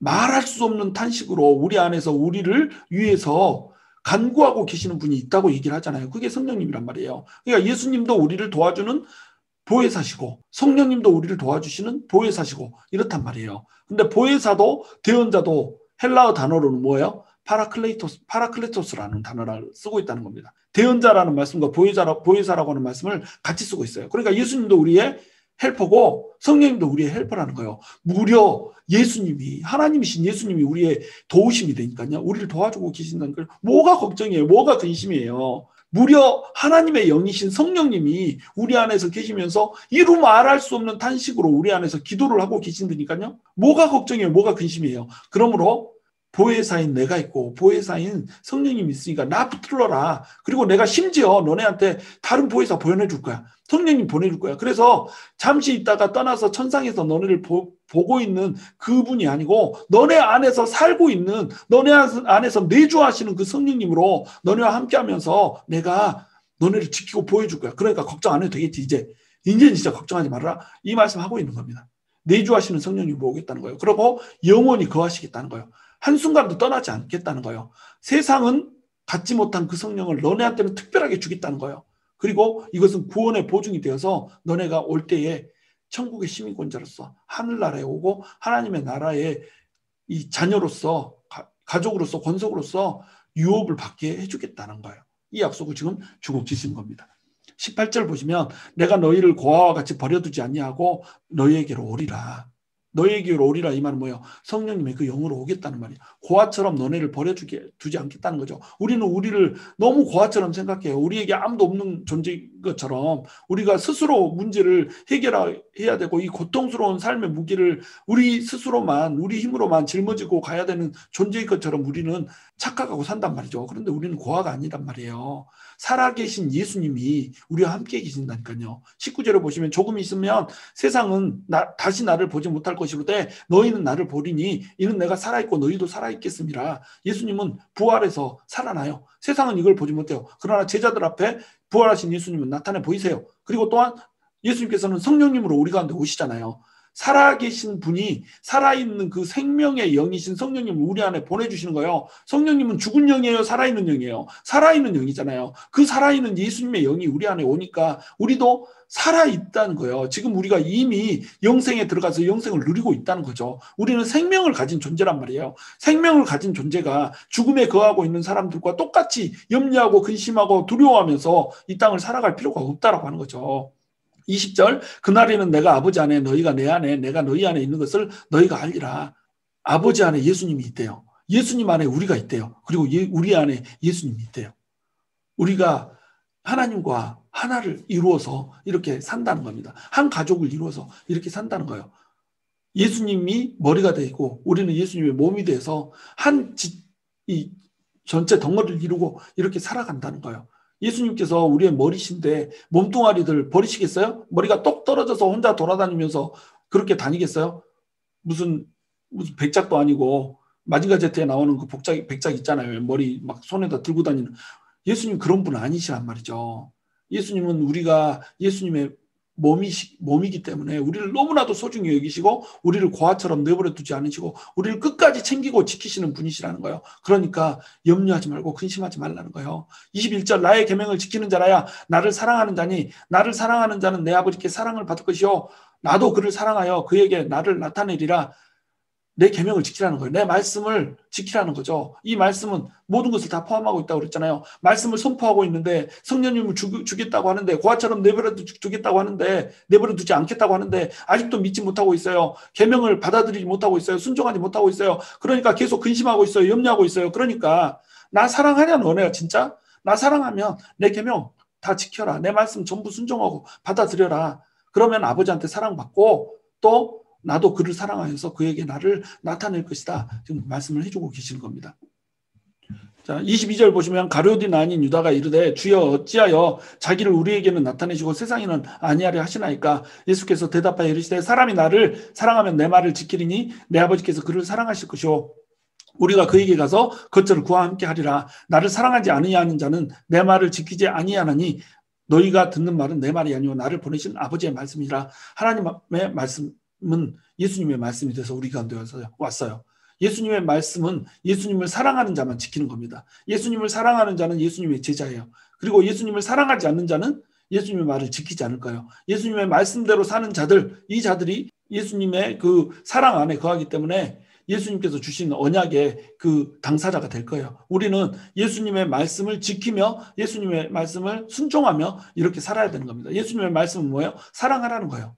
말할 수 없는 탄식으로 우리 안에서 우리를 위해서 간구하고 계시는 분이 있다고 얘기를 하잖아요. 그게 성령님이란 말이에요. 그러니까 예수님도 우리를 도와주는 보혜사시고 성령님도 우리를 도와주시는 보혜사시고 이렇단 말이에요. 근데 보혜사도 대언자도 헬라어 단어로는 뭐예요? 파라클레토스라는 단어를 쓰고 있다는 겁니다. 대언자라는 말씀과 보혜사라고 하는 말씀을 같이 쓰고 있어요. 그러니까 예수님도 우리의 헬퍼고 성령님도 우리의 헬퍼라는 거예요. 무려 예수님이 하나님이신 예수님이 우리의 도우심이 되니까요. 우리를 도와주고 계신다는 걸 뭐가 걱정이에요? 뭐가 근심이에요? 무려 하나님의 영이신 성령님이 우리 안에서 계시면서 이루 말할 수 없는 탄식으로 우리 안에서 기도를 하고 계신다니까요. 뭐가 걱정이에요? 뭐가 근심이에요? 그러므로 보혜사인 내가 있고 보혜사인 성령님이 있으니까 나 붙들러라. 그리고 내가 심지어 너네한테 다른 보혜사 보내줄 거야. 성령님 보내줄 거야. 그래서 잠시 있다가 떠나서 천상에서 너네를 보고 있는 그분이 아니고 너네 안에서 살고 있는 너네 안에서 내주하시는 그 성령님으로 너네와 함께하면서 내가 너네를 지키고 보여줄 거야. 그러니까 걱정 안 해도 되겠지. 이제 진짜 걱정하지 말아라. 이 말씀하고 있는 겁니다. 내주하시는 성령님이 오겠다는 거예요. 그리고 영원히 거하시겠다는 거예요. 한순간도 떠나지 않겠다는 거예요. 세상은 갖지 못한 그 성령을 너네한테는 특별하게 주겠다는 거예요. 그리고 이것은 구원의 보증이 되어서 너네가 올 때에 천국의 시민권자로서 하늘나라에 오고 하나님의 나라의 이 자녀로서 가족으로서 권속으로서 유업을 받게 해주겠다는 거예요. 이 약속을 지금 주고 계신 겁니다. 18절 보시면 내가 너희를 고아와 같이 버려두지 아니하고 너희에게로 오리라. 너희에게로 오리라 이 말은 뭐예요? 성령님의 그 영으로 오겠다는 말이에요. 고아처럼 너네를 버려두지 않겠다는 거죠. 우리는 우리를 너무 고아처럼 생각해요. 우리에게 아무도 없는 존재인 것처럼 우리가 스스로 문제를 해결해야 되고 이 고통스러운 삶의 무게를 우리 스스로만 우리 힘으로만 짊어지고 가야 되는 존재인 것처럼 우리는 착각하고 산단 말이죠. 그런데 우리는 고아가 아니란 말이에요. 살아계신 예수님이 우리와 함께 계신다니까요. 19절을 보시면 조금 있으면 세상은 다시 나를 보지 못할 것이로되 너희는 나를 보리니 이는 내가 살아있고 너희도 살아있겠음이라. 예수님은 부활해서 살아나요. 세상은 이걸 보지 못해요. 그러나 제자들 앞에 부활하신 예수님은 나타내 보이세요. 그리고 또한 예수님께서는 성령님으로 우리 가운데 오시잖아요. 살아계신 분이 살아있는 그 생명의 영이신 성령님을 우리 안에 보내주시는 거예요. 성령님은 죽은 영이에요? 살아있는 영이에요? 살아있는 영이잖아요. 그 살아있는 예수님의 영이 우리 안에 오니까 우리도 살아있다는 거예요. 지금 우리가 이미 영생에 들어가서 영생을 누리고 있다는 거죠. 우리는 생명을 가진 존재란 말이에요. 생명을 가진 존재가 죽음에 거하고 있는 사람들과 똑같이 염려하고 근심하고 두려워하면서 이 땅을 살아갈 필요가 없다라고 하는 거죠. 20절 그날에는 내가 아버지 안에 너희가 내 안에 내가 너희 안에 있는 것을 너희가 알리라. 아버지 안에 예수님이 있대요. 예수님 안에 우리가 있대요. 그리고 우리 안에 예수님이 있대요. 우리가 하나님과 하나를 이루어서 이렇게 산다는 겁니다. 한 가족을 이루어서 이렇게 산다는 거예요. 예수님이 머리가 되고 우리는 예수님의 몸이 돼서 이 전체 덩어리를 이루고 이렇게 살아간다는 거예요. 예수님께서 우리의 머리신데 몸뚱아리들 버리시겠어요? 머리가 똑 떨어져서 혼자 돌아다니면서 그렇게 다니겠어요? 무슨 백작도 아니고 마징가 제트에 나오는 그 백작 있잖아요. 머리 막 손에다 들고 다니는. 예수님 그런 분 아니시란 말이죠. 예수님은 우리가 예수님의 몸이기 때문에 우리를 너무나도 소중히 여기시고 우리를 고아처럼 내버려 두지 않으시고 우리를 끝까지 챙기고 지키시는 분이시라는 거예요. 그러니까 염려하지 말고 근심하지 말라는 거예요. 21절 나의 계명을 지키는 자라야 나를 사랑하는 자니 나를 사랑하는 자는 내 아버지께 사랑을 받을 것이요 나도 그를 사랑하여 그에게 나를 나타내리라. 내 계명을 지키라는 거예요. 내 말씀을 지키라는 거죠. 이 말씀은 모든 것을 다 포함하고 있다고 그랬잖아요. 말씀을 선포하고 있는데 성령님을 주겠다고 하는데 고아처럼 내버려 두겠다고 하는데 내버려 두지 않겠다고 하는데 아직도 믿지 못하고 있어요. 계명을 받아들이지 못하고 있어요. 순종하지 못하고 있어요. 그러니까 계속 근심하고 있어요. 염려하고 있어요. 그러니까 나 사랑하냐 너네가 진짜? 나 사랑하면 내 계명 다 지켜라. 내 말씀 전부 순종하고 받아들여라. 그러면 아버지한테 사랑받고 또 나도 그를 사랑하여서 그에게 나를 나타낼 것이다. 지금 말씀을 해주고 계시는 겁니다. 자, 22절 보시면 가룟유다 아닌 유다가 이르되 주여 어찌하여 자기를 우리에게는 나타내시고 세상에는 아니하려 하시나이까. 예수께서 대답하여 이르시되 사람이 나를 사랑하면 내 말을 지키리니 내 아버지께서 그를 사랑하실 것이요 우리가 그에게 가서 그것을 구하 함께 하리라. 나를 사랑하지 아니하는 자는 내 말을 지키지 아니하나니 너희가 듣는 말은 내 말이 아니오 나를 보내신 아버지의 말씀이라. 하나님의 말씀은 예수님의 말씀이 돼서 우리 가운데 왔어요. 예수님의 말씀은 예수님을 사랑하는 자만 지키는 겁니다. 예수님을 사랑하는 자는 예수님의 제자예요. 그리고 예수님을 사랑하지 않는 자는 예수님의 말을 지키지 않을 거예요. 예수님의 말씀대로 사는 자들, 이 자들이 예수님의 그 사랑 안에 거하기 때문에 예수님께서 주신 언약의 그 당사자가 될 거예요. 우리는 예수님의 말씀을 지키며 예수님의 말씀을 순종하며 이렇게 살아야 되는 겁니다. 예수님의 말씀은 뭐예요? 사랑하라는 거예요.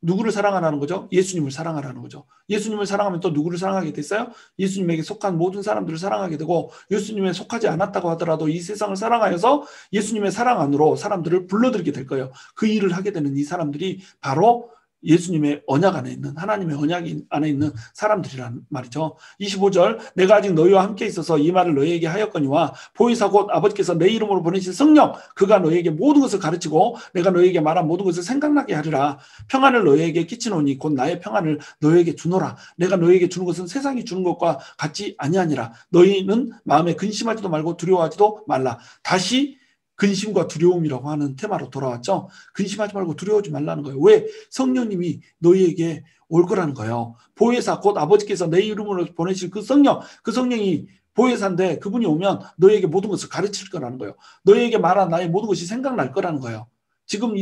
누구를 사랑하라는 거죠? 예수님을 사랑하라는 거죠. 예수님을 사랑하면 또 누구를 사랑하게 됐어요? 예수님에게 속한 모든 사람들을 사랑하게 되고 예수님에 속하지 않았다고 하더라도 이 세상을 사랑하여서 예수님의 사랑 안으로 사람들을 불러들이게 될 거예요. 그 일을 하게 되는 이 사람들이 바로 예수님의 언약 안에 있는 하나님의 언약 안에 있는 사람들이란 말이죠. 25절 내가 아직 너희와 함께 있어서 이 말을 너희에게 하였거니와 보혜사 곧 아버지께서 내 이름으로 보내신 성령 그가 너희에게 모든 것을 가르치고 내가 너희에게 말한 모든 것을 생각나게 하리라. 평안을 너희에게 끼치노니 곧 나의 평안을 너희에게 주노라. 내가 너희에게 주는 것은 세상이 주는 것과 같지 아니하니라. 너희는 마음에 근심하지도 말고 두려워하지도 말라. 다시 근심과 두려움이라고 하는 테마로 돌아왔죠. 근심하지 말고 두려워하지 말라는 거예요. 왜? 성령님이 너희에게 올 거라는 거예요. 보혜사 곧 아버지께서 내 이름으로 보내실 그 성령이 보혜사인데 그분이 오면 너희에게 모든 것을 가르칠 거라는 거예요. 너희에게 말한 나의 모든 것이 생각날 거라는 거예요. 지금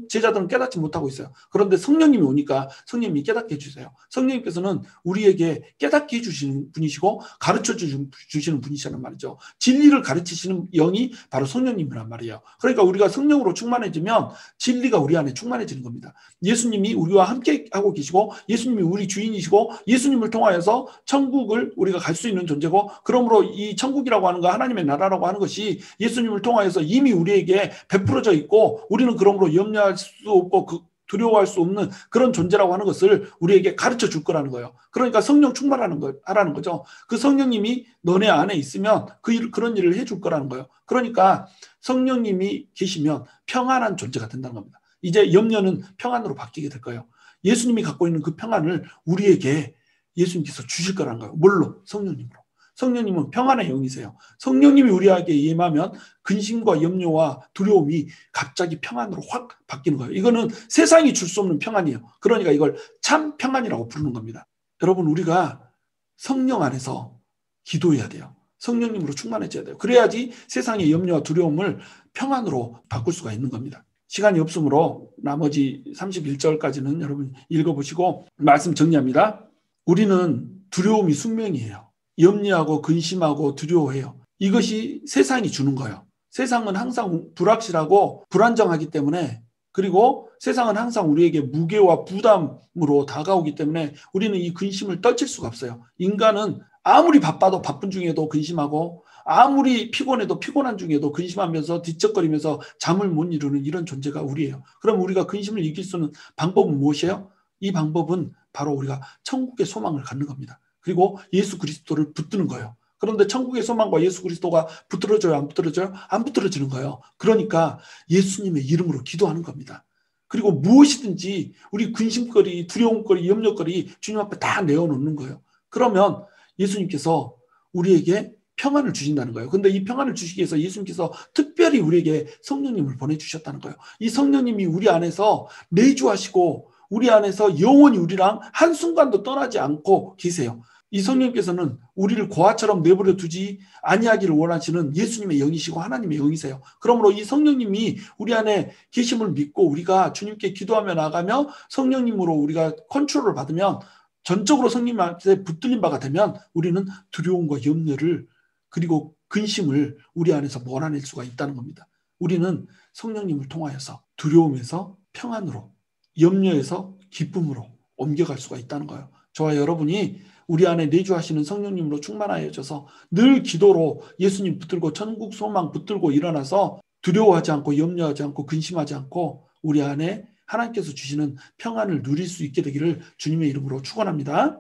제자들은 깨닫지 못하고 있어요. 그런데 성령님이 오니까 성령님이 깨닫게 해주세요. 성령님께서는 우리에게 깨닫게 해주시는 분이시고 가르쳐 주시는 분이시란 말이죠. 진리를 가르치시는 영이 바로 성령님이란 말이에요. 그러니까 우리가 성령으로 충만해지면 진리가 우리 안에 충만해지는 겁니다. 예수님이 우리와 함께 하고 계시고 예수님이 우리 주인이시고 예수님을 통하여서 천국을 우리가 갈 수 있는 존재고 그러므로 이 천국이라고 하는 거 하나님의 나라라고 하는 것이 예수님을 통하여서 이미 우리에게 베풀어져 있고 우리는 그러므로 염려할 수 없고 두려워할 수 없는 그런 존재라고 하는 것을 우리에게 가르쳐 줄 거라는 거예요. 그러니까 성령 하라는 거죠. 그 성령님이 너네 안에 있으면 그런 일을 해줄 거라는 거예요. 그러니까 성령님이 계시면 평안한 존재가 된다는 겁니다. 이제 염려는 평안으로 바뀌게 될 거예요. 예수님이 갖고 있는 그 평안을 우리에게 예수님께서 주실 거라는 거예요. 뭘로? 성령님으로. 성령님은 평안의 영이세요. 성령님이 우리에게 임하면 근심과 염려와 두려움이 갑자기 평안으로 확 바뀌는 거예요. 이거는 세상이 줄 수 없는 평안이에요. 그러니까 이걸 참 평안이라고 부르는 겁니다. 여러분 우리가 성령 안에서 기도해야 돼요. 성령님으로 충만해져야 돼요. 그래야지 세상의 염려와 두려움을 평안으로 바꿀 수가 있는 겁니다. 시간이 없으므로 나머지 31절까지는 여러분 읽어보시고 말씀 정리합니다. 우리는 두려움이 숙명이에요. 염려하고 근심하고 두려워해요. 이것이 세상이 주는 거예요. 세상은 항상 불확실하고 불안정하기 때문에 그리고 세상은 항상 우리에게 무게와 부담으로 다가오기 때문에 우리는 이 근심을 떨칠 수가 없어요. 인간은 아무리 바빠도 바쁜 중에도 근심하고 아무리 피곤해도 피곤한 중에도 근심하면서 뒤척거리면서 잠을 못 이루는 이런 존재가 우리예요. 그럼 우리가 근심을 이길 수 있는 방법은 무엇이에요? 이 방법은 바로 우리가 천국의 소망을 갖는 겁니다. 그리고 예수 그리스도를 붙드는 거예요. 그런데 천국의 소망과 예수 그리스도가 붙들어져요? 안 붙들어져요? 안 붙들어지는 거예요. 그러니까 예수님의 이름으로 기도하는 겁니다. 그리고 무엇이든지 우리 근심거리, 두려움거리, 염려거리 주님 앞에 다 내어놓는 거예요. 그러면 예수님께서 우리에게 평안을 주신다는 거예요. 근데 이 평안을 주시기 위해서 예수님께서 특별히 우리에게 성령님을 보내주셨다는 거예요. 이 성령님이 우리 안에서 내주하시고 우리 안에서 영원히 우리랑 한순간도 떠나지 않고 계세요. 이 성령께서는 우리를 고아처럼 내버려 두지 아니하기를 원하시는 예수님의 영이시고 하나님의 영이세요. 그러므로 이 성령님이 우리 안에 계심을 믿고 우리가 주님께 기도하며 나가며 성령님으로 우리가 컨트롤을 받으면 전적으로 성령님한테 붙들린 바가 되면 우리는 두려움과 염려를 그리고 근심을 우리 안에서 몰아낼 수가 있다는 겁니다. 우리는 성령님을 통하여서 두려움에서 평안으로, 염려에서 기쁨으로 옮겨갈 수가 있다는 거예요. 저와 여러분이 우리 안에 내주하시는 성령님으로 충만하여져서 늘 기도로 예수님 붙들고 천국 소망 붙들고 일어나서 두려워하지 않고 염려하지 않고 근심하지 않고 우리 안에 하나님께서 주시는 평안을 누릴 수 있게 되기를 주님의 이름으로 축원합니다.